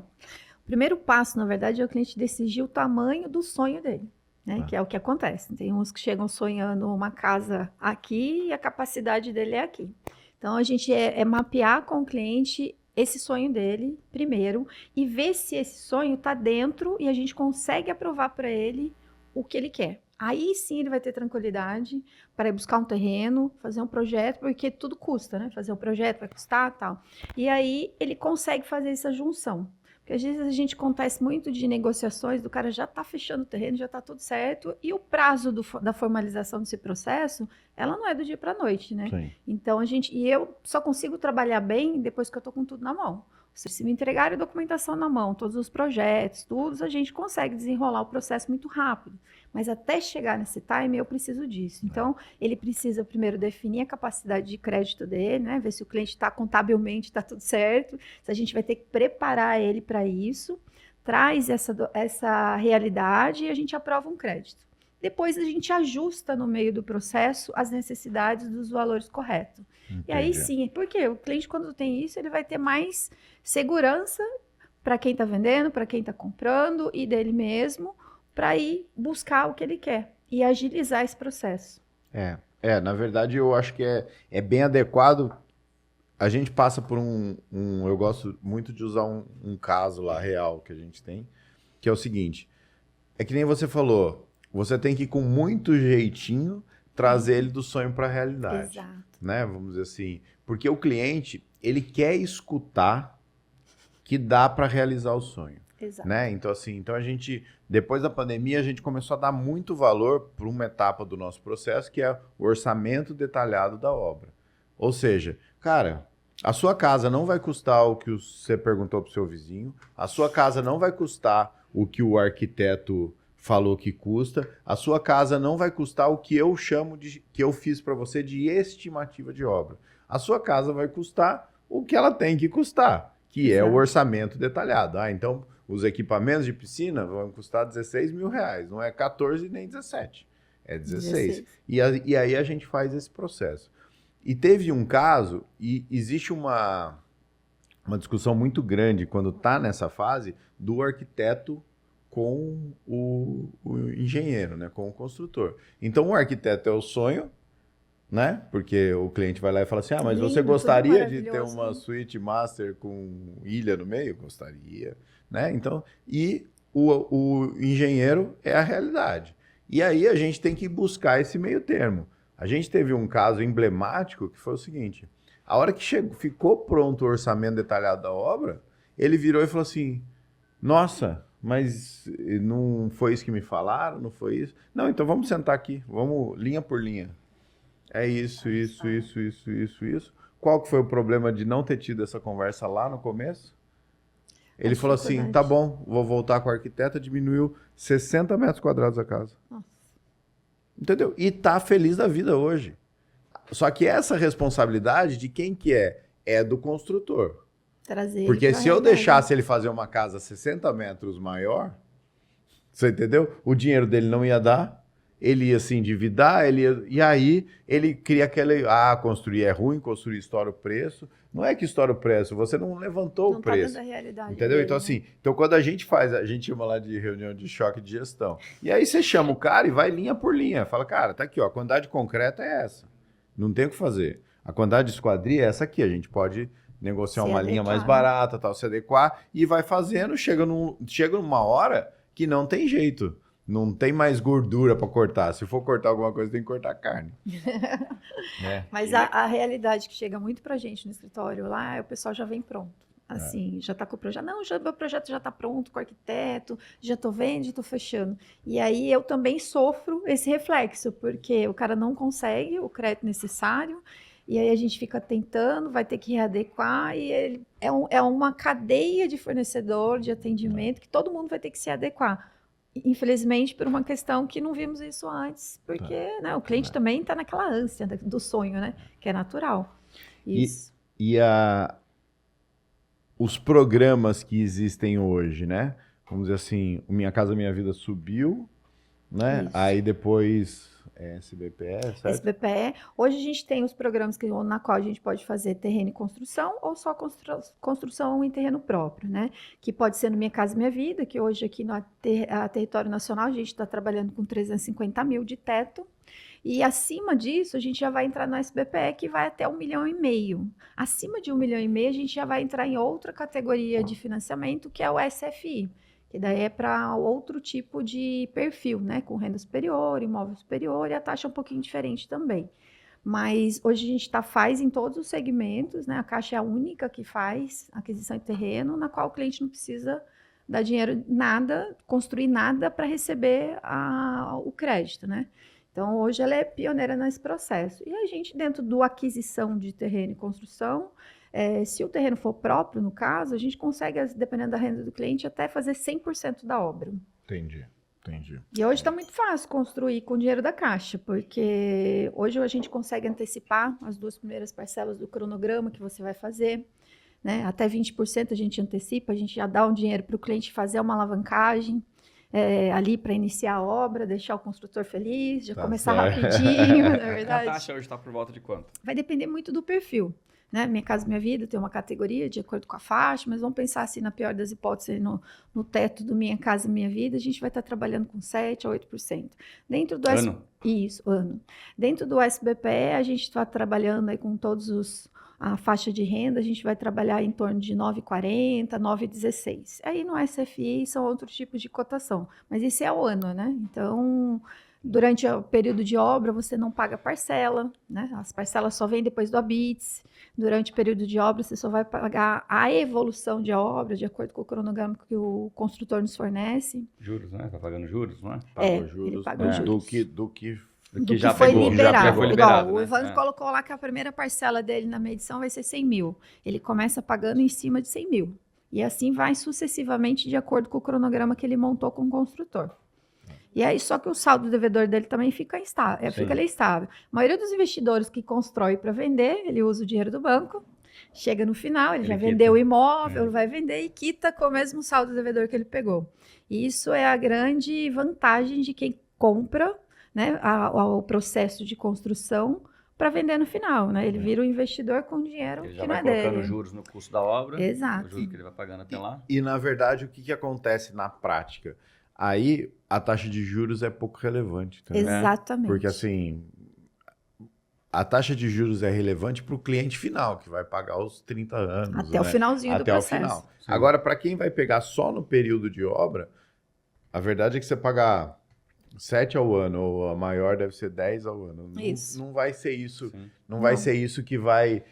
o primeiro passo, na verdade, é o cliente decidir o tamanho do sonho dele, né? Que é o que acontece. Tem uns que chegam sonhando uma casa aqui e a capacidade dele é aqui. Então, a gente é mapear com o cliente esse sonho dele primeiro e ver se esse sonho está dentro e a gente consegue aprovar para ele o que ele quer. Aí sim ele vai ter tranquilidade para ir buscar um terreno, fazer um projeto, porque tudo custa, né? Fazer um projeto vai custar e tal. E aí ele consegue fazer essa junção. Porque às vezes a gente acontece muito de negociações, do cara já está fechando o terreno, já está tudo certo, e o prazo da formalização desse processo, ela não é do dia para a noite, né? Sim. Então eu só consigo trabalhar bem depois que eu estou com tudo na mão. Se me entregarem a documentação na mão, todos os projetos, tudo, a gente consegue desenrolar o processo muito rápido. Mas até chegar nesse time, eu preciso disso. Então, ele precisa primeiro definir a capacidade de crédito dele, né? Ver se o cliente está contabilmente, está tudo certo. Se a gente vai ter que preparar ele para isso, traz essa realidade e a gente aprova um crédito. Depois a gente ajusta no meio do processo as necessidades dos valores corretos. Entendi. E aí sim, porque o cliente, quando tem isso, ele vai ter mais segurança para quem está vendendo, para quem está comprando e dele mesmo, para ir buscar o que ele quer e agilizar esse processo. Na verdade, eu acho que é bem adequado. A gente passa por eu gosto muito de usar um caso lá real que a gente tem, que é o seguinte: é que nem você falou, você tem que, com muito jeitinho, trazer ele do sonho para a realidade. Exato. Né? Vamos dizer assim, porque o cliente, ele quer escutar que dá para realizar o sonho. Exato. Né? Então, assim, a gente, depois da pandemia, a gente começou a dar muito valor para uma etapa do nosso processo, que é o orçamento detalhado da obra. Ou seja, cara, a sua casa não vai custar o que você perguntou para o seu vizinho, a sua casa não vai custar o que o arquiteto falou que custa, a sua casa não vai custar o que eu chamo que eu fiz para você de estimativa de obra. A sua casa vai custar o que ela tem que custar, que é o orçamento detalhado. Então, os equipamentos de piscina vão custar R$16 mil, não é 14 nem 17, é 16. E aí a gente faz esse processo. E teve um caso, e existe uma discussão muito grande quando está nessa fase do arquiteto com o engenheiro, né, com o construtor. Então, o arquiteto é o sonho, né? Porque o cliente vai lá e fala assim, mas você gostaria de ter uma suíte master com ilha no meio? Gostaria, né? Então, e o engenheiro é a realidade. E aí a gente tem que buscar esse meio termo. A gente teve um caso emblemático que foi o seguinte: a hora que ficou pronto o orçamento detalhado da obra, ele virou e falou assim, nossa, mas não foi isso que me falaram, não foi isso? Não, então vamos sentar aqui, vamos linha por linha. É isso. Qual que foi o problema de não ter tido essa conversa lá no começo? Ele falou assim, tá bom, vou voltar com a arquiteta, diminuiu 60 metros quadrados a casa. Nossa. Entendeu? E tá feliz da vida hoje. Só que essa responsabilidade de quem que é? É do construtor. Trazer. Porque se eu deixasse ele fazer uma casa 60 metros maior, você entendeu? O dinheiro dele não ia dar, ele ia se endividar, e aí ele cria aquele, construir é ruim, construir estoura o preço. Não é que estoura o preço, você não levantou o preço. Tá dando a realidade Entendeu? dele, Então, né? assim, então quando a gente chama lá de reunião de choque de gestão. E aí você chama o cara e vai linha por linha. Fala, cara, tá aqui, ó, a quantidade concreta é essa. Não tem o que fazer. A quantidade de esquadria é essa aqui. A gente pode negociar Se uma linha adequar, mais né? barata, tal, se adequar, e vai fazendo, chega numa hora que não tem jeito. Não tem mais gordura para cortar. Se for cortar alguma coisa, tem que cortar carne. Né? Mas a realidade que chega muito pra gente no escritório lá, o pessoal já vem pronto. Assim, já tá com o projeto. Não, meu projeto já tá pronto com o arquiteto, já tô vendo, já tô fechando. E aí eu também sofro esse reflexo, porque o cara não consegue o crédito necessário, e aí a gente fica tentando, vai ter que readequar, e ele é uma cadeia de fornecedor, de atendimento, que todo mundo vai ter que se adequar. Infelizmente, por uma questão que não vimos isso antes, porque né, o cliente também está naquela ânsia do sonho, né? Que é natural. Isso. E os programas que existem hoje, né? Vamos dizer assim, o Minha Casa Minha Vida subiu, né? Isso. Aí depois SBPE, certo? SBPE. Hoje a gente tem os programas na qual a gente pode fazer terreno e construção ou só construção em terreno próprio, né? Que pode ser no Minha Casa Minha Vida, que hoje aqui no território nacional a gente está trabalhando com 350 mil de teto. E acima disso, a gente já vai entrar no SBPE, que vai até 1,5 milhão. Acima de 1,5 milhão, a gente já vai entrar em outra categoria de financiamento, que é o SFI, que daí é para outro tipo de perfil, né? Com renda superior, imóvel superior, e a taxa é um pouquinho diferente também. Mas hoje a gente faz em todos os segmentos, né? A Caixa é a única que faz aquisição de terreno, na qual o cliente não precisa dar dinheiro, nada, construir nada para receber o crédito, né? Então, hoje ela é pioneira nesse processo. E a gente, dentro do aquisição de terreno e construção, se o terreno for próprio, no caso, a gente consegue, dependendo da renda do cliente, até fazer 100% da obra. Entendi. E hoje está muito fácil construir com o dinheiro da Caixa, porque hoje a gente consegue antecipar as 2 primeiras parcelas do cronograma que você vai fazer, né? Até 20% a gente antecipa, a gente já dá um dinheiro para o cliente fazer uma alavancagem, ali para iniciar a obra, deixar o construtor feliz, já começar rapidinho, na verdade. A taxa hoje está por volta de quanto? Vai depender muito do perfil, né? Minha Casa Minha Vida tem uma categoria de acordo com a faixa, mas vamos pensar assim, na pior das hipóteses, no teto do Minha Casa Minha Vida, a gente vai estar trabalhando com 7% a 8%. Dentro do Ano? Isso, ano. Dentro do SBPE, a gente está trabalhando aí com a faixa de renda, a gente vai trabalhar em torno de 9,40, 9,16. Aí no SFI são outros tipos de cotação, mas esse é o ano, né? Então, durante o período de obra, você não paga parcela, né? As parcelas só vêm depois do habite. Durante o período de obra, você só vai pagar a evolução de obra, de acordo com o cronograma que o construtor nos fornece. Juros, né? Tá pagando juros, não é? Pagou juros, ele pagou juros. Do que Do que já foi pegou, liberado. já foi Igual, liberado, o né? Evandro colocou lá que a primeira parcela dele na medição vai ser 100 mil. Ele começa pagando em cima de 100 mil. E assim vai sucessivamente de acordo com o cronograma que ele montou com o construtor. E aí, só que o saldo devedor dele também fica ali estável. A maioria dos investidores que constrói para vender, ele usa o dinheiro do banco, chega no final, ele já quita. vendeu o imóvel, vai vender e quita com o mesmo saldo devedor que ele pegou. E isso é a grande vantagem de quem compra, né, o processo de construção para vender no final, né? Ele vira um investidor com dinheiro Ele já que não vai é colocando dele. juros no custo da obra. Exato. O juros que ele vai pagando até lá. E na verdade, o que acontece na prática? Aí a taxa de juros é pouco relevante. Entendeu? Exatamente. Porque assim, a taxa de juros é relevante para o cliente final, que vai pagar os 30 anos. Até o finalzinho do Até o processo. final. Sim. Agora, para quem vai pegar só no período de obra, a verdade é que você pagar 7 ao ano, ou a maior deve ser 10 ao ano. Isso. Não vai ser isso. Sim. Não vai ser isso que vai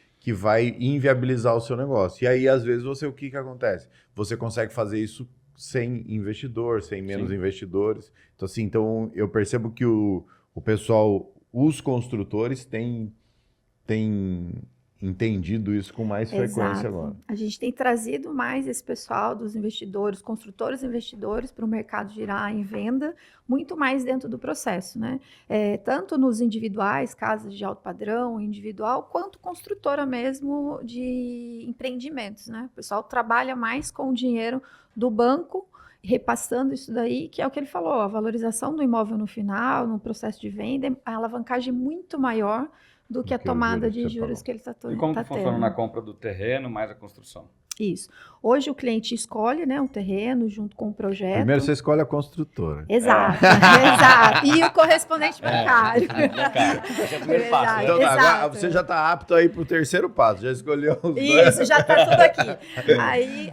inviabilizar o seu negócio. E aí, às vezes, o que acontece? Você consegue fazer isso sem investidor, sem menos Sim. investidores. Então, assim, eu percebo que o pessoal, os construtores têm entendido isso com mais frequência Exato. agora. A gente tem trazido mais esse pessoal dos investidores, construtores e investidores para o mercado girar em venda, muito mais dentro do processo, né? Tanto nos individuais, casas de alto padrão, individual, quanto construtora mesmo de empreendimentos, né? O pessoal trabalha mais com o dinheiro do banco repassando isso daí, que é o que ele falou, a valorização do imóvel no final, no processo de venda, a alavancagem é muito maior do que a que o tomada juro que de você juros falou. que ele está tendo. E como que funciona na compra do terreno mais a construção? Isso. Hoje o cliente escolhe, né, um terreno junto com o projeto. Primeiro você escolhe a construtora. Exato, exato. E o correspondente bancário. Esse é o primeiro passo, né? Então, Exato. agora você já está apto aí para o terceiro passo, já escolheu os dois. Isso, já está tudo aqui. Aí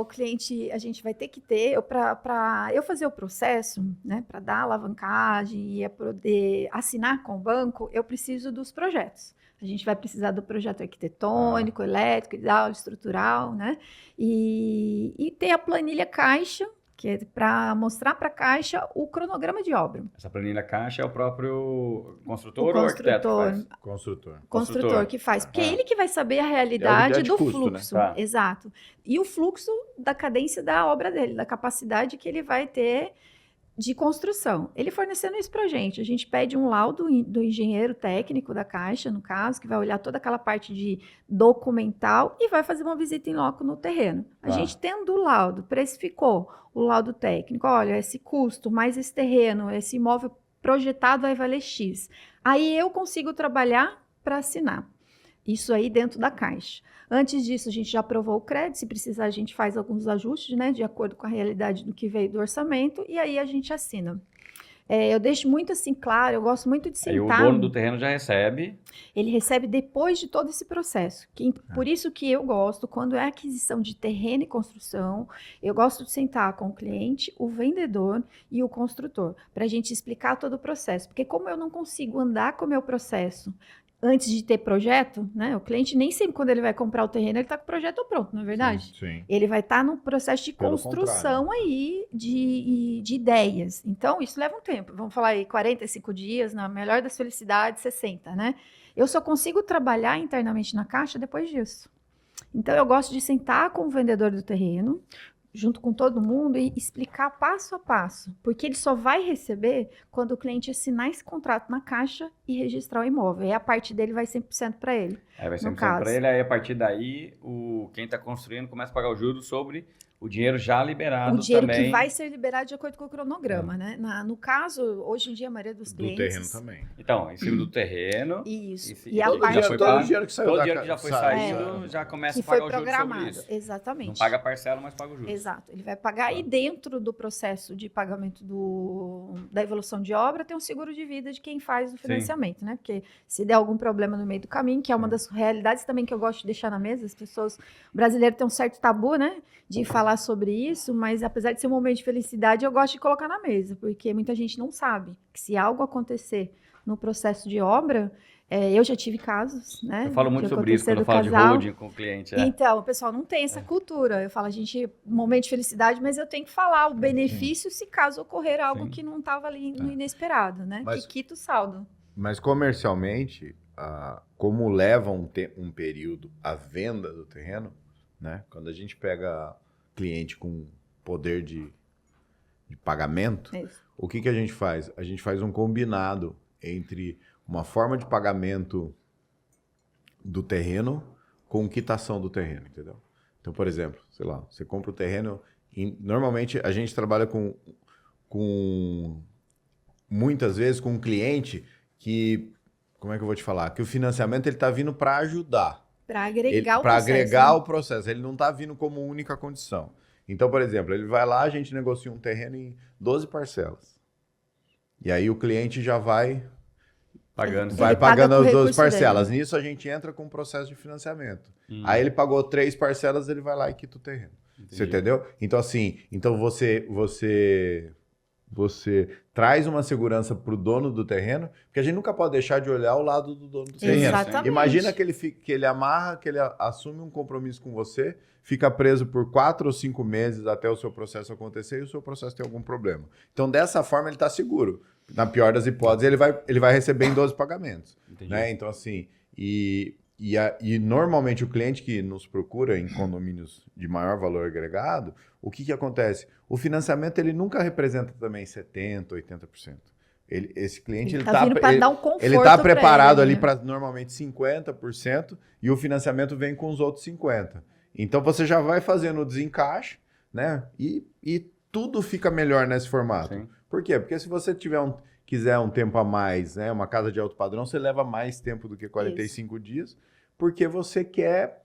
o cliente, a gente vai ter que ter, para eu fazer o processo, né, para dar alavancagem e poder assinar com o banco, eu preciso dos projetos. A gente vai precisar do projeto arquitetônico, elétrico, hidráulico, estrutural, né? E ter a planilha caixa, que é para mostrar para a caixa o cronograma de obra. Essa planilha caixa é o próprio construtor O ou o arquiteto que construtor. faz? Construtor. Construtor que faz, porque é ele que vai saber a É realidade o de do custo, né? fluxo. Tá. Exato. E o fluxo da cadência da obra dele, da capacidade que ele vai ter de construção. Ele fornecendo isso para a gente pede um laudo do engenheiro técnico da Caixa, no caso, que vai olhar toda aquela parte de documental e vai fazer uma visita em loco no terreno. A gente tendo o laudo, precificou o laudo técnico, olha, esse custo, mais esse terreno, esse imóvel projetado vai valer X. Aí eu consigo trabalhar para assinar. Isso aí dentro da Caixa. Antes disso, a gente já aprovou o crédito, se precisar a gente faz alguns ajustes, né, de acordo com a realidade do que veio do orçamento, e aí a gente assina. Eu deixo muito assim claro, eu gosto muito de Aí o sentar... dono do terreno já recebe. Ele recebe depois de todo esse processo. Por isso que eu gosto, quando é aquisição de terreno e construção, eu gosto de sentar com o cliente, o vendedor e o construtor, para a gente explicar todo o processo. Porque como eu não consigo andar com o meu processo antes de ter projeto, né? O cliente nem sempre quando ele vai comprar o terreno, ele está com o projeto pronto, não é verdade? Sim. Ele vai estar no processo de Pelo construção aí de ideias. Então, isso leva um tempo. Vamos falar aí 45 dias, na melhor das felicidades, 60, né? Eu só consigo trabalhar internamente na Caixa depois disso. Então, eu gosto de sentar com o vendedor do terreno, junto com todo mundo, e explicar passo a passo. Porque ele só vai receber quando o cliente assinar esse contrato na Caixa e registrar o imóvel. Aí a parte dele vai 100% para ele. Aí vai ser No 100% caso. para ele, aí a partir daí, quem está construindo começa a pagar o juros sobre o dinheiro já liberado O dinheiro também. que vai ser liberado de acordo com o cronograma, né? No caso, hoje em dia, a maioria dos Do clientes... terreno também. Então, em cima do terreno. Isso. E E a todo parte dia foi todo pago, dinheiro que saiu todo da dinheiro que já foi sai, saindo, já começa que a pagar foi o juros sobre programado. isso. Exatamente. Não paga a parcela, mas paga o juros. Exato. Ele vai pagar e dentro do processo de pagamento da evolução de obra tem um seguro de vida de quem faz o financiamento, né? Porque se der algum problema no meio do caminho, que é uma das realidades também que eu gosto de deixar na mesa, as pessoas, o brasileiro tem um certo tabu, né? De falar sobre isso, mas apesar de ser um momento de felicidade, eu gosto de colocar na mesa, porque muita gente não sabe que se algo acontecer no processo de obra, eu já tive casos, né? Eu falo muito de sobre isso acontecer quando eu do falo de casal. holding com o cliente. Então, o pessoal não tem essa cultura. Eu falo, a gente, momento de felicidade, mas eu tenho que falar o benefício se caso ocorrer algo Sim. que não estava ali no inesperado, né? Mas- Que quita o saldo. Mas comercialmente, como leva um período a venda do terreno, né? Quando a gente pega cliente com poder de pagamento, Isso. o que a gente faz? A gente faz um combinado entre uma forma de pagamento do terreno com quitação do terreno, entendeu? Então, por exemplo, sei lá, você compra o terreno e normalmente a gente trabalha com muitas vezes com um cliente que, como é que eu vou te falar? Que o financiamento ele está vindo para ajudar. Para agregar o Para processo. agregar né? o processo. Ele não está vindo como única condição. Então, por exemplo, ele vai lá, a gente negocia um terreno em 12 parcelas. E aí o cliente já vai Pagando. vai paga pagando com o as 12 recurso parcelas. dele. Nisso a gente entra com o processo de financiamento. Hum, Aí ele pagou 3 parcelas, ele vai lá e quita o terreno. Você entendi. entendeu? Então, assim, você traz uma segurança para o dono do terreno, porque a gente nunca pode deixar de olhar o lado do dono do terreno. Exatamente. Imagina que ele amarra, que ele assume um compromisso com você, fica preso por 4 ou 5 meses até o seu processo acontecer e o seu processo tem algum problema. Então, dessa forma, ele está seguro. Na pior das hipóteses, ele vai receber em 12 pagamentos. Entendi. Né? Então, assim, e normalmente o cliente que nos procura em condomínios de maior valor agregado, o que acontece? O financiamento ele nunca representa também 70%, 80%. Esse cliente Ele tá vindo para dar um conforto. ele está pra preparado ele, ali né? para normalmente 50% e o financiamento vem com os outros 50%. Então você já vai fazendo o desencaixe, né? E tudo fica melhor nesse formato. Sim. Por quê? Porque se você quiser um tempo a mais, né, uma casa de alto padrão, você leva mais tempo do que 45 dias, porque você quer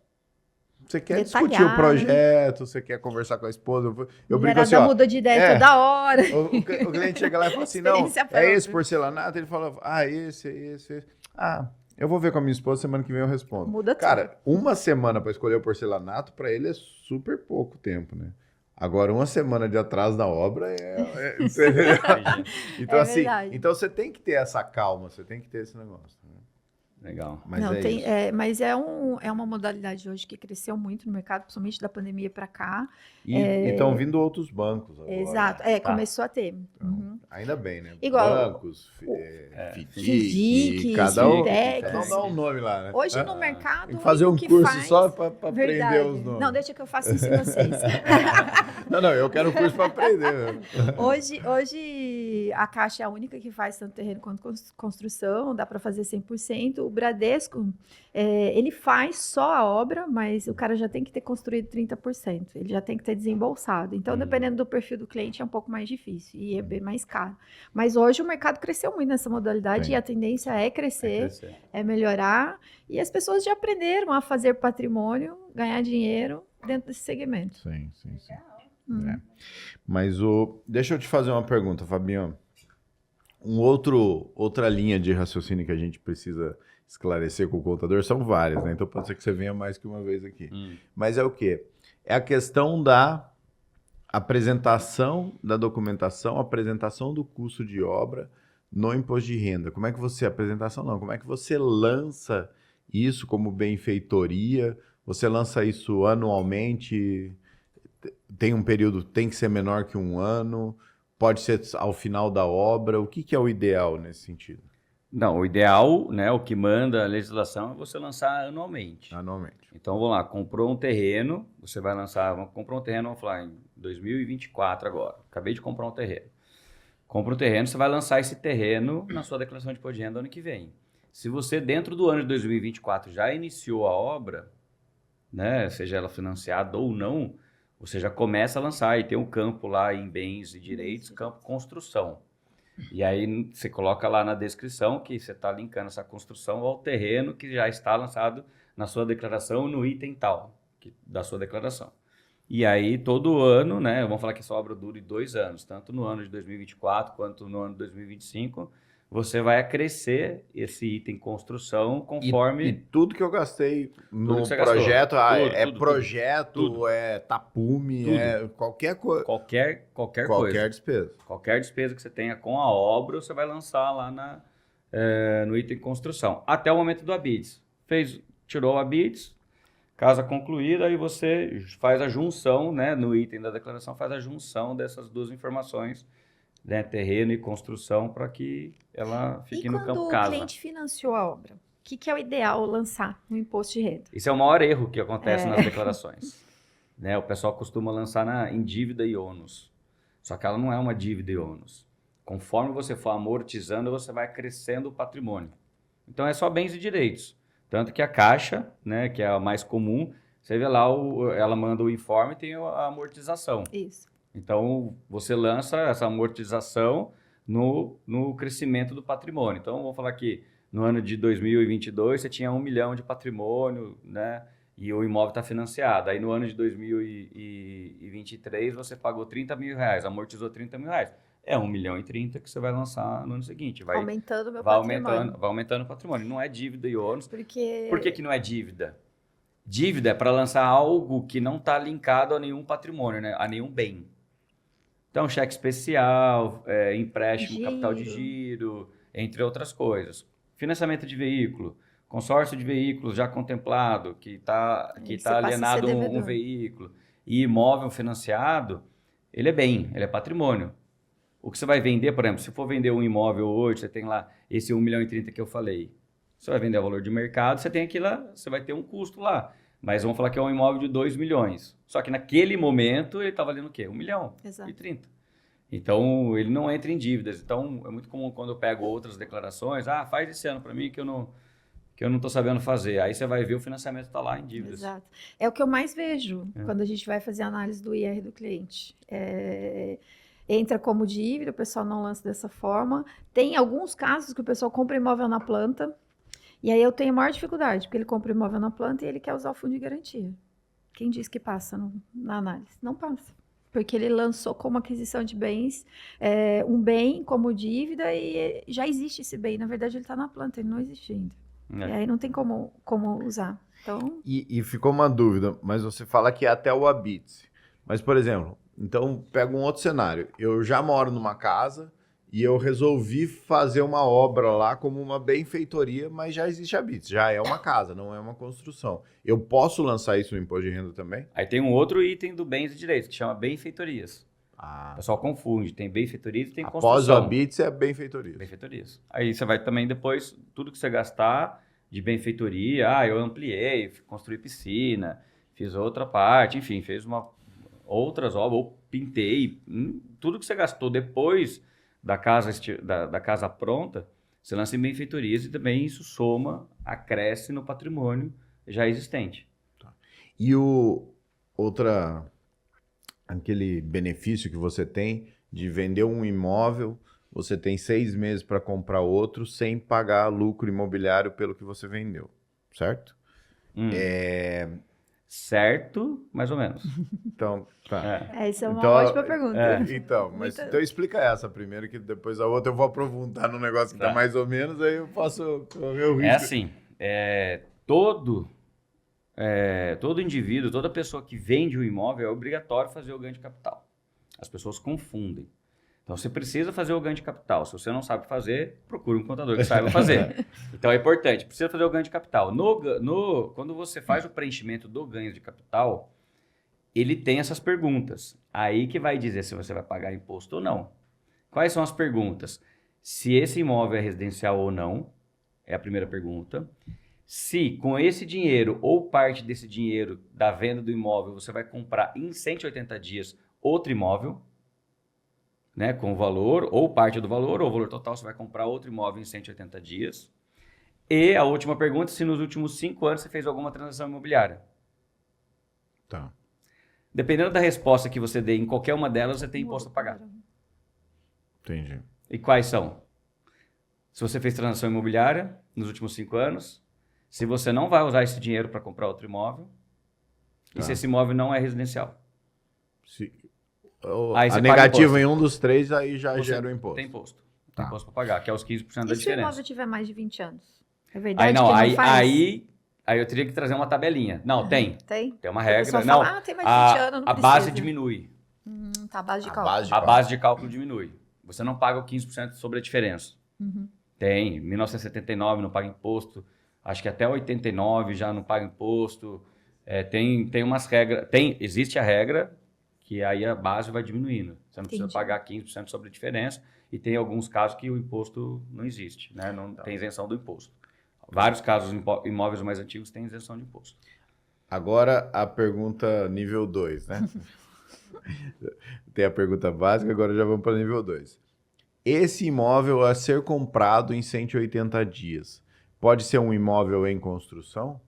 discutir o projeto, você quer conversar com a esposa. Eu brinco assim, ó, muda de ideia toda hora. o cliente chega lá e fala assim, não, é esse porcelanato? Ele fala, esse. Ah, eu vou ver com a minha esposa, semana que vem eu respondo. Muda tudo. Cara, uma semana para escolher o porcelanato, para ele é super pouco tempo, né? Agora, uma semana de atraso da obra então, assim, verdade. então você tem que ter essa calma, você tem que ter esse negócio. Né? Legal. Mas Não, isso. Mas é uma modalidade hoje que cresceu muito no mercado, principalmente da pandemia para cá. E estão vindo outros bancos agora. Exato, começou a ter. Então, ainda bem, né? Igual Bancos, FIDIC, cada um Fintechs. dá um nome lá, né? Hoje no mercado, Tem que fazer um que curso faz... só para aprender Verdade. os nomes. Não, deixa que eu faço isso em vocês. Não, eu quero um curso para aprender. Né? Hoje a Caixa é a única que faz tanto terreno quanto construção, dá para fazer 100%. O Bradesco, ele faz só a obra, mas o cara já tem que ter construído 30%. Ele já tem que ter desembolsado. Então, dependendo do perfil do cliente, é um pouco mais difícil e é bem mais caro. Mas hoje o mercado cresceu muito nessa modalidade e a tendência é crescer, é melhorar. E as pessoas já aprenderam a fazer patrimônio, ganhar dinheiro dentro desse segmento. Sim. É. Mas deixa eu te fazer uma pergunta, Fabiano. Outra linha de raciocínio que a gente precisa esclarecer com o contador são várias, né? Então pode ser que você venha mais que uma vez aqui. Mas é o quê? É a questão da apresentação da documentação, apresentação do custo de obra no imposto de renda. Como é que você... Apresentação não. Como é que você lança isso como benfeitoria? Você lança isso anualmente? Tem um período, tem que ser menor que um ano? Pode ser ao final da obra? O que é o ideal nesse sentido? Não, o ideal, né, o que manda a legislação é você lançar anualmente. Anualmente. Então, vamos lá, comprou um terreno, você vai lançar, comprou um terreno, vamos falar, em 2024 agora. Acabei de comprar um terreno. Compra um terreno, você vai lançar esse terreno na sua declaração de imposto de renda ano que vem. Se você, dentro do ano de 2024, já iniciou a obra, né, seja ela financiada ou não, você já começa a lançar e tem um campo lá em bens e direitos, campo construção. E aí você coloca lá na descrição que você está linkando essa construção ao terreno que já está lançado na sua declaração no item tal da sua declaração. E aí todo ano, né, vamos falar que essa obra dure 2 anos, tanto no ano de 2024 quanto no ano de 2025, você vai acrescer esse item construção conforme... E tudo que eu gastei no que você projeto, gastou. Projeto, é tapume, é qualquer coisa. Qualquer coisa. Qualquer despesa. Qualquer despesa que você tenha com a obra, você vai lançar lá no item construção. Até o momento do habites. Tirou o habites, casa concluída, aí você faz a junção, né, no item da declaração, faz a junção dessas duas informações, né, terreno e construção, para que ela fique no campo casa. E quando o cliente financiou a obra, o que é o ideal lançar no imposto de renda? Isso é o maior erro que acontece nas declarações. Né, o pessoal costuma lançar em dívida e ônus. Só que ela não é uma dívida e ônus. Conforme você for amortizando, você vai crescendo o patrimônio. Então, é só bens e direitos. Tanto que a Caixa, né, que é a mais comum, você vê lá, ela manda o informe e tem a amortização. Isso. Então, você lança essa amortização no crescimento do patrimônio. Então, vamos falar que no ano de 2022 você tinha 1 milhão de patrimônio, né? E o imóvel está financiado. Aí no ano de 2023 você pagou 30 mil reais, amortizou 30 mil reais. É 1 milhão e 30 que você vai lançar no ano seguinte. Vai aumentando o meu patrimônio. Vai aumentando o patrimônio. Não é dívida e ônus. Por que não é dívida? Dívida é para lançar algo que não está linkado a nenhum patrimônio, né? A nenhum bem. Então, cheque especial, empréstimo, capital de giro, entre outras coisas. Financiamento de veículo, consórcio de veículos já contemplado, que tá alienado um veículo, e imóvel financiado, ele é bem, ele é patrimônio. O que você vai vender, por exemplo, se for vender um imóvel hoje, você tem lá esse 1 milhão e 30 que eu falei. Você vai vender a valor de mercado, você tem aqui lá, você vai ter um custo lá. Mas vamos falar que é um imóvel de 2 milhões. Só que naquele momento ele está valendo o quê? 1 milhão e 30. Então, ele não entra em dívidas. Então, é muito comum quando eu pego outras declarações, faz esse ano para mim que que eu não estou sabendo fazer. Aí você vai ver o financiamento está lá em dívidas. Exato. É o que eu mais vejo quando a gente vai fazer a análise do IR do cliente. Entra como dívida, o pessoal não lança dessa forma. Tem alguns casos que o pessoal compra imóvel na planta, e aí eu tenho a maior dificuldade, porque ele compra imóvel na planta e ele quer usar o fundo de garantia. Quem diz que passa na análise? Não passa. Porque ele lançou como aquisição de bens, um bem como dívida, e já existe esse bem. Na verdade, ele está na planta, ele não existe ainda. E aí não tem como usar. Então... E ficou uma dúvida, mas você fala que é até o habite. Mas, por exemplo, então pega um outro cenário. Eu já moro numa casa e eu resolvi fazer uma obra lá como uma benfeitoria, mas já existe habite, já é uma casa, não é uma construção. Eu posso lançar isso no imposto de renda também? Aí tem um outro item do bens e direitos, que chama benfeitorias. O pessoal confunde, tem benfeitorias e tem construção. Após o habite é benfeitorias. Benfeitorias. Aí você vai também depois, tudo que você gastar de benfeitoria, eu ampliei, construí piscina, fiz outra parte, enfim, fez outras obras, ou pintei, tudo que você gastou depois da casa pronta, você lança em benfeitorias e também isso soma, acresce no patrimônio já existente. Tá. E aquele benefício que você tem de vender um imóvel, você tem 6 meses para comprar outro sem pagar lucro imobiliário pelo que você vendeu, certo? Certo, mais ou menos. Então, tá. Essa é uma ótima pergunta. Então explica essa primeiro, que depois a outra eu vou aprofundar no negócio que tá mais ou menos, aí eu posso correr o risco. É assim, todo indivíduo, toda pessoa que vende um imóvel é obrigatório fazer o ganho de capital. As pessoas confundem. Então, você precisa fazer o ganho de capital. Se você não sabe fazer, procure um contador que saiba fazer. Então, é importante. Precisa fazer o ganho de capital. Quando você faz o preenchimento do ganho de capital, ele tem essas perguntas. Aí que vai dizer se você vai pagar imposto ou não. Quais são as perguntas? Se esse imóvel é residencial ou não, é a primeira pergunta. Se com esse dinheiro ou parte desse dinheiro da venda do imóvel, você vai comprar em 180 dias outro imóvel, né, com o valor, ou parte do valor, ou o valor total, você vai comprar outro imóvel em 180 dias. E a última pergunta, se nos últimos 5 anos você fez alguma transação imobiliária. Tá. Dependendo da resposta que você dê em qualquer uma delas, você tem imposto a pagar. Entendi. E quais são? Se você fez transação imobiliária nos últimos 5 anos, se você não vai usar esse dinheiro para comprar outro imóvel, e se esse imóvel não é residencial. A negativa em um dos 3, aí já gera o imposto. Tem imposto. Tem imposto para pagar, que é os 15% da diferença. E se o imóvel tiver mais de 20 anos? É verdade Aí eu teria que trazer uma tabelinha. Não, tem. Tem uma regra. Não, tem mais de 20 anos, não a precisa. base diminui. Tá, a base de cálculo. A base de cálculo diminui. Você não paga o 15% sobre a diferença. Tem. 1979 não paga imposto. Acho que até 89 já não paga imposto. Tem umas regras. Existe a regra que aí a base vai diminuindo. Você não precisa pagar 15% sobre a diferença. E tem alguns casos que o imposto não existe, né? Não tem isenção do imposto. Vários casos, imóveis mais antigos têm isenção de imposto. Agora a pergunta nível 2, né? Tem a pergunta básica, agora já vamos para nível 2. Esse imóvel a ser comprado em 180 dias, pode ser um imóvel em construção?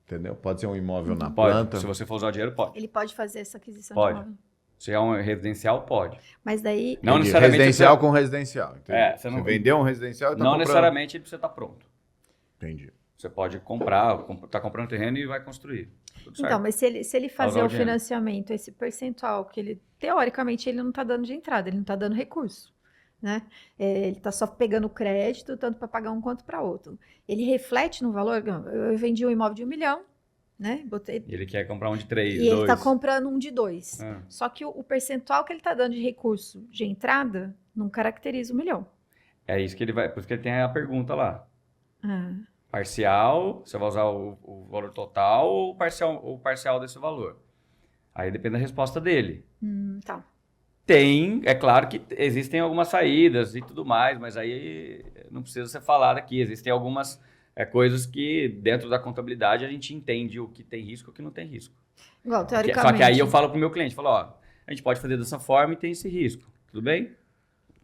Entendeu? Pode ser um imóvel na planta? Se você for usar o dinheiro, pode. Ele pode fazer essa aquisição Pode. de imóvel? Se é um residencial, pode. Mas daí... Não necessariamente residencial com residencial. Você não vendeu um residencial e tá não comprando. Necessariamente ele precisa estar pronto. Entendi. Você pode comprar, tá comprando terreno e vai construir. Tudo certo. Então, mas se ele fazer o financiamento, esse percentual que ele, teoricamente, ele não está dando de entrada, ele não está dando recurso, né? Ele está só pegando crédito, tanto para pagar um quanto para outro. Ele reflete no valor, eu vendi um imóvel de 1 milhão, né? Ele quer comprar um de 3, e 2. ele está comprando um de 2. Só que o percentual que ele está dando de recurso de entrada não caracteriza 1 milhão. É isso que ele vai... Por isso que ele tem a pergunta lá. Parcial, você vai usar o valor total ou o parcial desse valor. Aí depende da resposta dele. Tá. É claro que existem algumas saídas e tudo mais, mas aí não precisa ser falado aqui. Existem algumas... coisas que dentro da contabilidade a gente entende o que tem risco e o que não tem risco. Igual, teoricamente. Só que aí eu falo pro meu cliente, a gente pode fazer dessa forma e tem esse risco, tudo bem?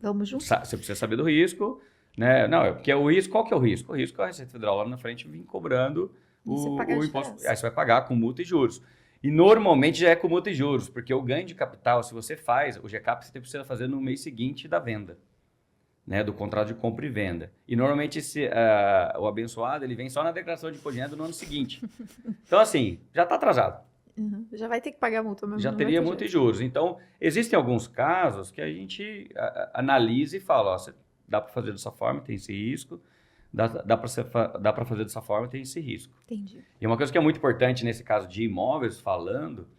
Vamos junto. Você precisa saber do risco, Né? Não, porque o risco, qual que é o risco? O risco é a Receita Federal lá na frente vir cobrando Você paga a o imposto. diferença. Aí você vai pagar com multa e juros. E normalmente já é com multa e juros, porque o ganho de capital, se você faz, o GCAP você precisa fazer no mês seguinte da venda, né? Do contrato de compra e venda. E normalmente o abençoado ele vem só na declaração de imposto de renda no ano seguinte. Então, assim, já está atrasado. Uhum. Já vai ter que pagar a multa mesmo. Já não vai teria ter multa e jeito. juros. Então, existem alguns casos que a gente analisa e fala, ó, dá para fazer dessa forma, tem esse risco, dá para fazer dessa forma, tem esse risco. Entendi. E uma coisa que é muito importante nesse caso de imóveis, falando,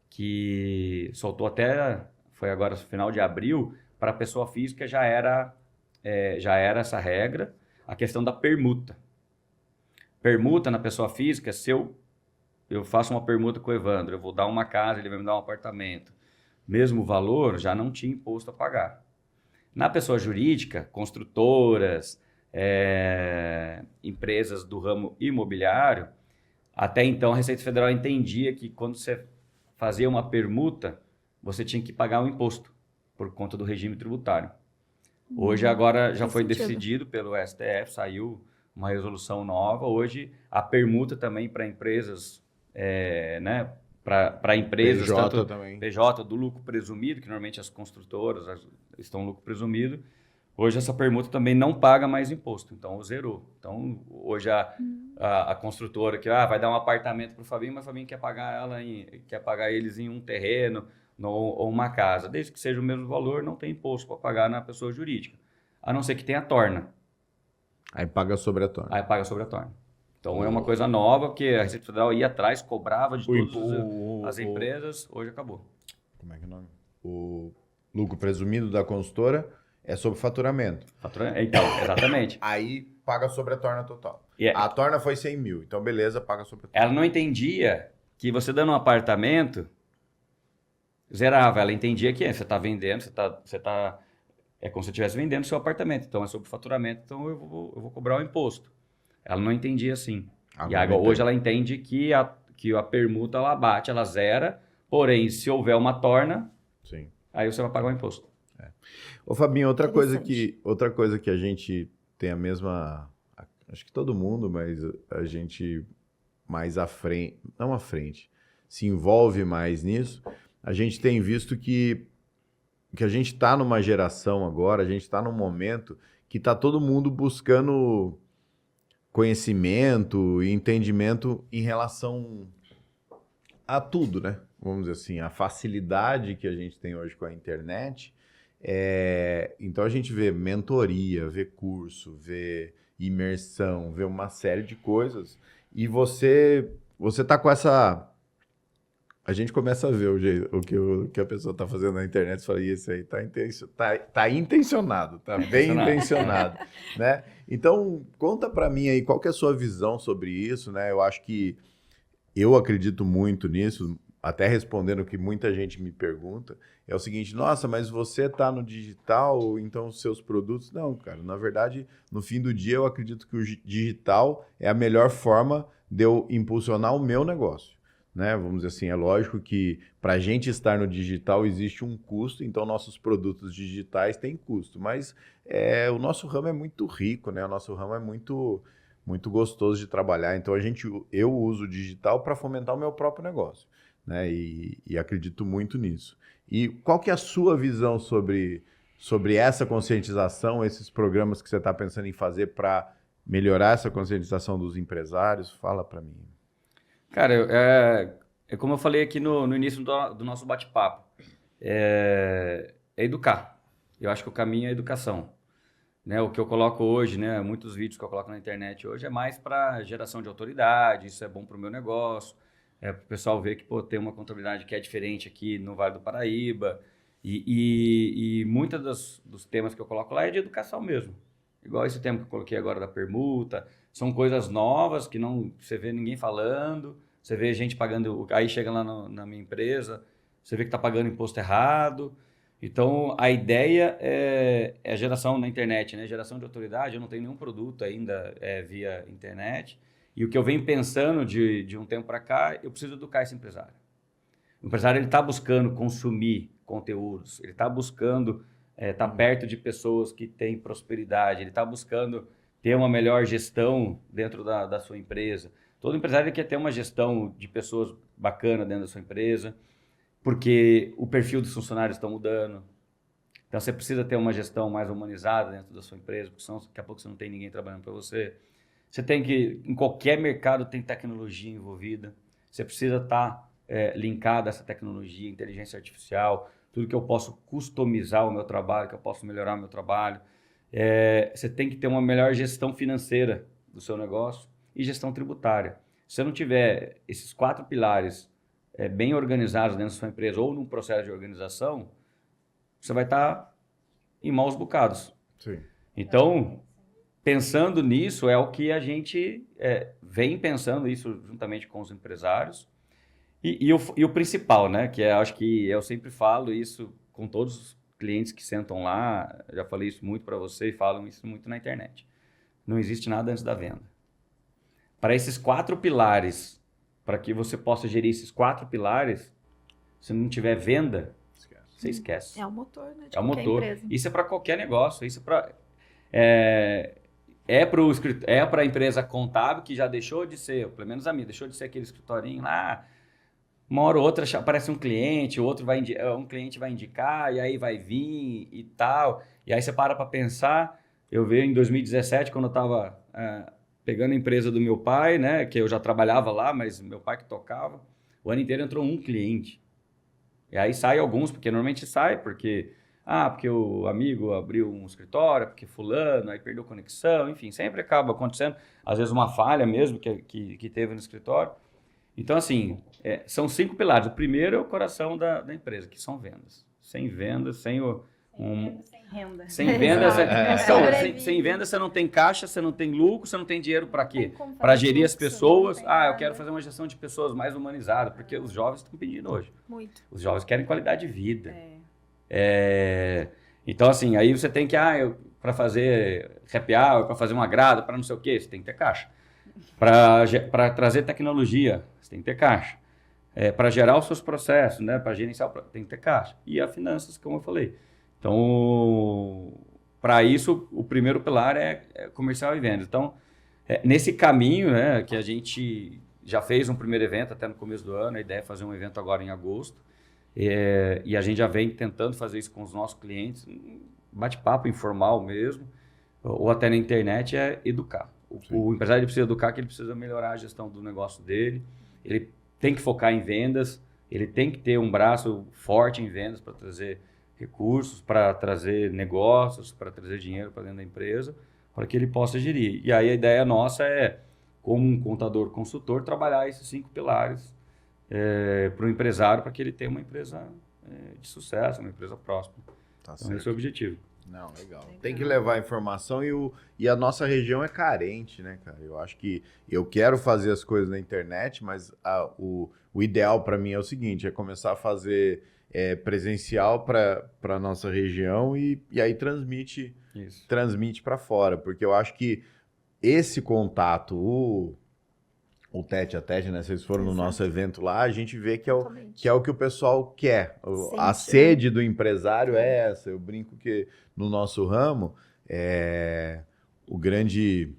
que soltou até, foi agora no final de abril, para a pessoa física já era essa regra, a questão da permuta. Permuta na pessoa física, se eu faço uma permuta com o Evandro, eu vou dar uma casa, ele vai me dar um apartamento, mesmo valor, já não tinha imposto a pagar. Na pessoa jurídica, construtoras, empresas do ramo imobiliário, até então a Receita Federal entendia que quando você fazia uma permuta, você tinha que pagar um imposto por conta do regime tributário. Hoje agora já faz foi sentido. decidido pelo STF, saiu uma resolução nova. Hoje a permuta também para empresas, né, para empresas, PJ tanto também. PJ do lucro presumido, que normalmente as construtoras estão no lucro presumido. Hoje essa permuta também não paga mais imposto, então zerou. Então hoje a construtora que vai dar um apartamento para o Fabinho, mas o Fabinho quer pagar eles em um terreno ou uma casa. Desde que seja o mesmo valor, não tem imposto para pagar na pessoa jurídica. A não ser que tenha torna. Aí paga sobre a torna. Aí paga sobre a torna. Então é uma coisa nova, porque a Receita Federal ia atrás, cobrava de todas as empresas, hoje acabou. Como é que é o nome? O lucro presumido da consultora é sobre faturamento. Então, exatamente. Aí paga sobre a torna total. E A torna foi 100 mil, então beleza, paga sobre a torna. ela não entendia que você dando um apartamento, zerava. Ela entendia que você está vendendo, é como se você estivesse vendendo seu apartamento. Então é sobre faturamento, então eu vou cobrar o imposto. Ela não entendia assim. E agora, hoje ela entende que a permuta ela bate, ela zera, porém, se houver uma torna, Sim. aí você vai pagar o imposto. Ô Fabinho, outra coisa Interessante. que a gente tem a mesma, acho que todo mundo, mas a gente mais à frente, não à frente, se envolve mais nisso, a gente tem visto que a gente está numa geração agora, a gente está num momento que está todo mundo buscando conhecimento e entendimento em relação a tudo, né? Vamos dizer assim, a facilidade que a gente tem hoje com a internet. Então a gente vê mentoria, vê curso, vê imersão, vê uma série de coisas. E você tá com essa... A gente começa a ver o que a pessoa tá fazendo na internet e fala, isso aí tá intencionado, tá bem intencionado, né? Então, conta para mim aí, qual que é a sua visão sobre isso, né? Eu acho que eu acredito muito nisso, até respondendo o que muita gente me pergunta, é o seguinte, nossa, mas você tá no digital, então os seus produtos... Não, cara, na verdade, no fim do dia, eu acredito que o digital é a melhor forma de eu impulsionar o meu negócio. Né? Vamos dizer assim, é lógico que para a gente estar no digital existe um custo, então nossos produtos digitais têm custo, mas o nosso ramo é muito rico, né? O nosso ramo é muito, muito gostoso de trabalhar, então eu uso o digital para fomentar o meu próprio negócio, né? E acredito muito nisso. E qual que é a sua visão sobre essa conscientização, esses programas que você está pensando em fazer para melhorar essa conscientização dos empresários? Fala para mim. Cara, como eu falei aqui no início do nosso bate-papo, é educar. Eu acho que o caminho é a educação. Né? O que eu coloco hoje, né, muitos vídeos que eu coloco na internet hoje é mais para geração de autoridade, isso é bom para o meu negócio, para o pessoal ver que tem uma contabilidade que é diferente aqui no Vale do Paraíba, e muitos dos temas que eu coloco lá é de educação mesmo. Igual esse tema que eu coloquei agora da permuta, são coisas novas que não você vê ninguém falando, você vê gente pagando, aí chega lá na minha empresa, você vê que está pagando imposto errado. Então, a ideia é a geração na internet, né? Geração de autoridade. Eu não tenho nenhum produto ainda via internet. E o que eu venho pensando de um tempo para cá, eu preciso educar esse empresário. O empresário está buscando consumir conteúdos, ele está buscando tá perto de pessoas que têm prosperidade, ele está buscando ter uma melhor gestão dentro da sua empresa. Todo empresário quer ter uma gestão de pessoas bacana dentro da sua empresa, porque o perfil dos funcionários está mudando. Então, você precisa ter uma gestão mais humanizada dentro da sua empresa, porque senão daqui a pouco você não tem ninguém trabalhando para você. Você tem que, em qualquer mercado, tem tecnologia envolvida. Você precisa estar linkado a essa tecnologia, inteligência artificial, tudo que eu posso customizar o meu trabalho, que eu posso melhorar o meu trabalho. Você tem que ter uma melhor gestão financeira do seu negócio e gestão tributária. Se você não tiver esses 4 pilares bem organizados dentro da sua empresa ou num processo de organização, você vai estar em maus bocados. Sim. Então, pensando nisso, é o que a gente vem pensando isso juntamente com os empresários. E o principal, né? Que acho que eu sempre falo isso com todos os clientes que sentam lá, já falei isso muito para você e falam isso muito na internet. Não existe nada antes da venda. Para esses 4 pilares, para que você possa gerir esses 4 pilares, se não tiver venda, você esquece. É o motor, né? De É o qualquer motor. empresa. Isso é para qualquer negócio. Isso para a empresa contábil que já deixou de ser, pelo menos a minha, deixou de ser aquele escritorinho lá. Uma hora ou outra aparece um cliente, um cliente vai indicar, e aí vai vir e tal. E aí você para pensar. Eu vejo em 2017, quando eu estava pegando a empresa do meu pai, né, que eu já trabalhava lá, mas meu pai que tocava, o ano inteiro entrou um cliente. E aí sai alguns, porque normalmente sai, porque o amigo abriu um escritório, porque fulano, aí perdeu conexão, enfim, sempre acaba acontecendo, às vezes uma falha mesmo que teve no escritório. Então, assim, são 5 pilares. O primeiro é o coração da empresa, que são vendas. Sem vendas, sem renda. Sem vendas, Sobrevive. sem vendas você não tem caixa, você não tem lucro, você não tem dinheiro para quê? Tem como fazer Para gerir as fluxo, pessoas. não tem Eu nada. quero fazer uma gestão de pessoas mais humanizada, porque os jovens estão pedindo hoje. Muito. Os jovens querem qualidade de vida. Então, assim, aí você tem que, para fazer happy hour, para fazer um agrado, para não sei o quê, você tem que ter caixa. Para trazer tecnologia, você tem que ter caixa. Para gerar os seus processos, né? Para gerenciar, tem que ter caixa. E as finanças, como eu falei. Então, para isso, o primeiro pilar é comercial e vendas. Então, nesse caminho, né, que a gente já fez um primeiro evento até no começo do ano, a ideia é fazer um evento agora em agosto, e a gente já vem tentando fazer isso com os nossos clientes, bate-papo informal mesmo, ou até na internet, é educar. O empresário ele precisa educar, que ele precisa melhorar a gestão do negócio dele, ele tem que focar em vendas, ele tem que ter um braço forte em vendas para trazer recursos, para trazer negócios, para trazer dinheiro para dentro da empresa, para que ele possa gerir. E aí a ideia nossa é, como um contador consultor, trabalhar esses 5 pilares para o empresário, para que ele tenha uma empresa de sucesso, uma empresa próspera. Tá Então, certo. esse é o objetivo. Não, legal. Tem que levar a informação e a nossa região é carente, né, cara? Eu acho que eu quero fazer as coisas na internet, mas o ideal para mim é o seguinte, é começar a fazer presencial para a nossa região e aí transmite para fora, porque eu acho que esse contato, o tete a tete, né? Vocês foram no nosso evento lá, a gente vê que é o que o pessoal quer. A sede do empresário é essa. Eu brinco que no nosso ramo, o grande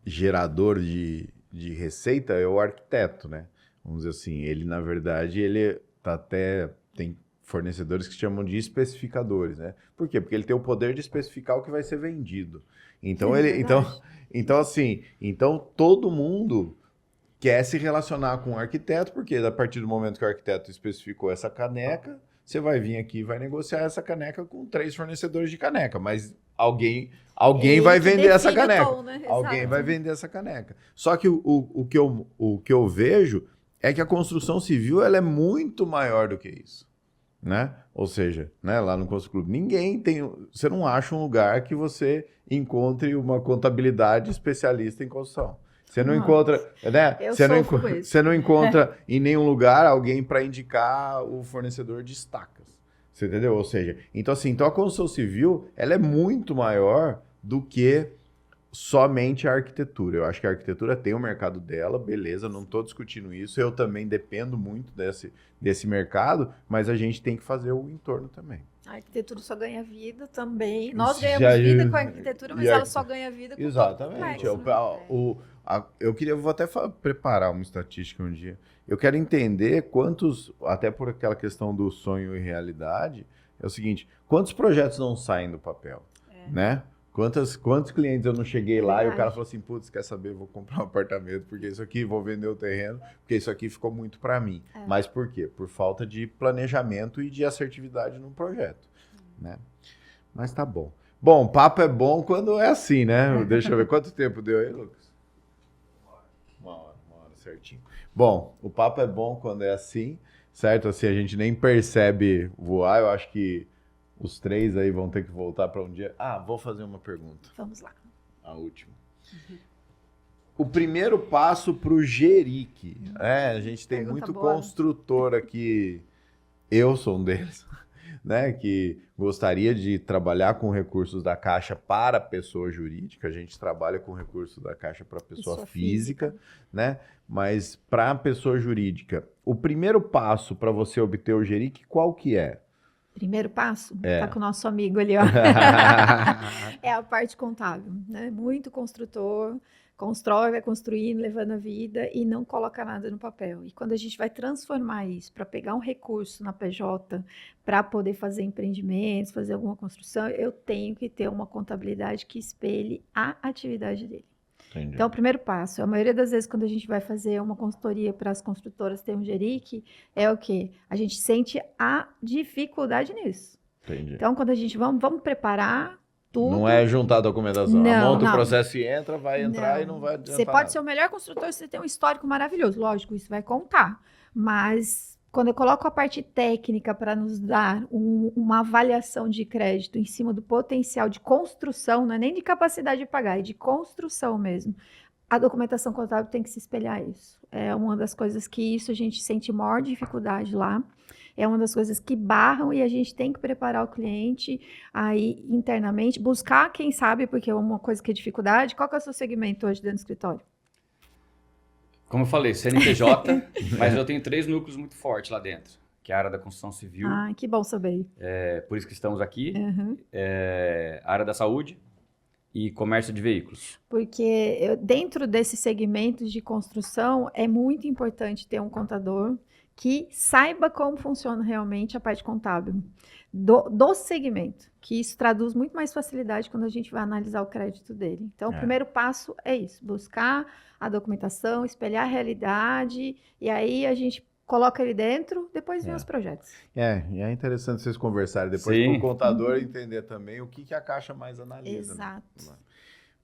gerador de receita é o arquiteto, né? Vamos dizer assim, ele na verdade, tem fornecedores que chamam de especificadores, né? Por quê? Porque ele tem o poder de especificar o que vai ser vendido. Então, então todo mundo quer se relacionar com o arquiteto, porque a partir do momento que o arquiteto especificou essa caneca, você vai vir aqui e vai negociar essa caneca com 3 fornecedores de caneca, mas alguém vai vender essa caneca. Tom, né? Alguém vai vender essa caneca. Só que o que eu vejo é que a construção civil ela é muito maior do que isso, né? Ou seja, né, lá no Constru Clube, você não acha um lugar que você encontre uma contabilidade especialista em construção. Você não encontra, né? Você não encontra em nenhum lugar alguém para indicar o fornecedor de estacas. Você entendeu? Ou seja, então a construção civil, ela é muito maior do que somente a arquitetura. Eu acho que a arquitetura tem o mercado dela, beleza, não estou discutindo isso. Eu também dependo muito desse mercado, mas a gente tem que fazer o entorno também. A arquitetura só ganha vida também. Nós Já- ganhamos vida com a arquitetura, mas e a- ela só ganha vida com Exatamente. todo o complexo, né? Eu vou até preparar uma estatística um dia. Eu quero entender quantos, até por aquela questão do sonho e realidade, é o seguinte, quantos projetos não saem do papel, né? Quantos clientes eu não cheguei lá e o cara Verdade. falou assim, putz, quer saber, vou comprar um apartamento, porque isso aqui, vou vender o terreno, porque isso aqui ficou muito para mim. Mas por quê? Por falta de planejamento e de assertividade no projeto, né? Mas tá bom. Bom, papo é bom quando é assim, né? Deixa eu ver quanto tempo deu aí, Lucas. Uma hora certinho. Bom, o papo é bom quando é assim, certo? Assim, a gente nem percebe voar. Eu acho que os três aí vão ter que voltar para um dia. Ah, vou fazer uma pergunta. Vamos lá. A última. O primeiro passo para o Geric. A gente tem Pergunta muito boa. construtor aqui. Eu sou um deles. Né, que gostaria de trabalhar com recursos da Caixa para pessoa jurídica. A gente trabalha com recursos da Caixa para pessoa física, né? Mas para pessoa jurídica, o primeiro passo para você obter o Geric, qual que é? Primeiro passo, tá com o nosso amigo ali, ó. É a parte contábil, né? Muito construtor, constrói, vai construindo, levando a vida e não coloca nada no papel. E quando a gente vai transformar isso para pegar um recurso na PJ para poder fazer empreendimentos, fazer alguma construção, eu tenho que ter uma contabilidade que espelhe a atividade dele. Entendi. Então, o primeiro passo, a maioria das vezes quando a gente vai fazer uma consultoria para as construtoras ter um Geric, é o quê? A gente sente a dificuldade nisso. Entendi. Então, quando a gente vamos preparar tudo. Não é juntar a documentação. Não, Monta não. o processo e entra, vai entrar e não vai adiantar Você pode nada. ser o melhor construtor, você tem um histórico maravilhoso. Lógico, isso vai contar. Mas quando eu coloco a parte técnica para nos dar uma avaliação de crédito em cima do potencial de construção, não é nem de capacidade de pagar, é de construção mesmo. A documentação contábil tem que se espelhar isso. É uma das coisas que isso a gente sente maior dificuldade lá. É uma das coisas que barram e a gente tem que preparar o cliente aí internamente, buscar quem sabe, porque é uma coisa que é dificuldade. Qual que é o seu segmento hoje dentro do escritório? Como eu falei, CNPJ, mas eu tenho 3 núcleos muito fortes lá dentro, que é a área da construção civil, Ah, que bom saber. por isso que estamos aqui, Uhum. a área da saúde e comércio de veículos. Porque dentro desses segmentos de construção é muito importante ter um contador que saiba como funciona realmente a parte contábil do segmento, que isso traduz muito mais facilidade quando a gente vai analisar o crédito dele. Então, o primeiro passo é isso, buscar a documentação, espelhar a realidade, e aí a gente coloca ele dentro, depois vem os projetos. E é interessante vocês conversarem depois Sim. com o contador entender também o que a Caixa mais analisa. Né? Exato.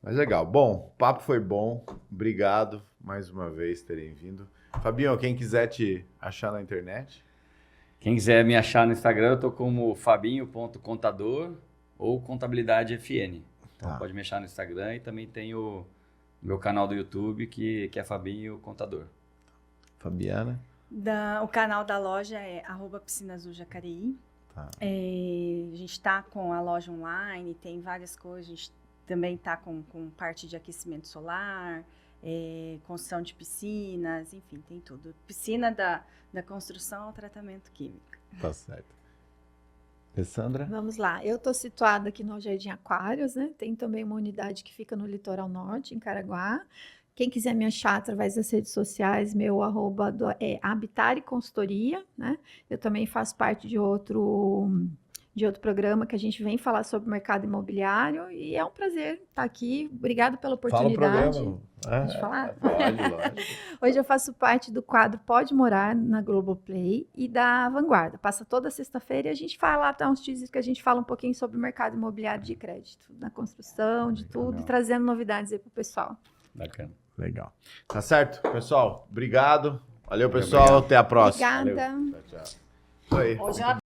Mas legal. Bom, o papo foi bom. Obrigado mais uma vez terem vindo. Fabinho, quem quiser te achar na internet. Quem quiser me achar no Instagram, eu tô como fabinho.contador ou contabilidade FN. Então Tá. pode me achar no Instagram e também tem o meu canal do YouTube que é Fabinho Contador. Fabiana. O canal da loja é @piscinaazuljacareí. Tá. A gente está com a loja online, tem várias coisas. A gente também está com parte de aquecimento solar, construção de piscinas, enfim, tem tudo. Piscina da construção ao tratamento químico. Tá certo. Alessandra? Vamos lá, eu estou situada aqui no Jardim Aquários, né? Tem também uma unidade que fica no litoral norte, em Caraguá. Quem quiser me achar através das redes sociais, meu arroba é Habitare Consultoria, né? Eu também faço parte de outro programa que a gente vem falar sobre o mercado imobiliário e é um prazer estar aqui. Obrigado pela oportunidade. Fala o programa. Pode falar? Pode. Hoje eu faço parte do quadro Pode Morar na Globoplay e da Vanguarda. Passa toda sexta-feira e a gente fala, tá uns teasers que a gente fala um pouquinho sobre o mercado imobiliário de crédito, na construção, de tudo, e trazendo novidades aí pro pessoal. Bacana. Legal. Tá certo, pessoal? Obrigado. Valeu, pessoal. Obrigado. Até a próxima. Obrigada. Valeu. Tchau, tchau. Isso aí. Hoje eu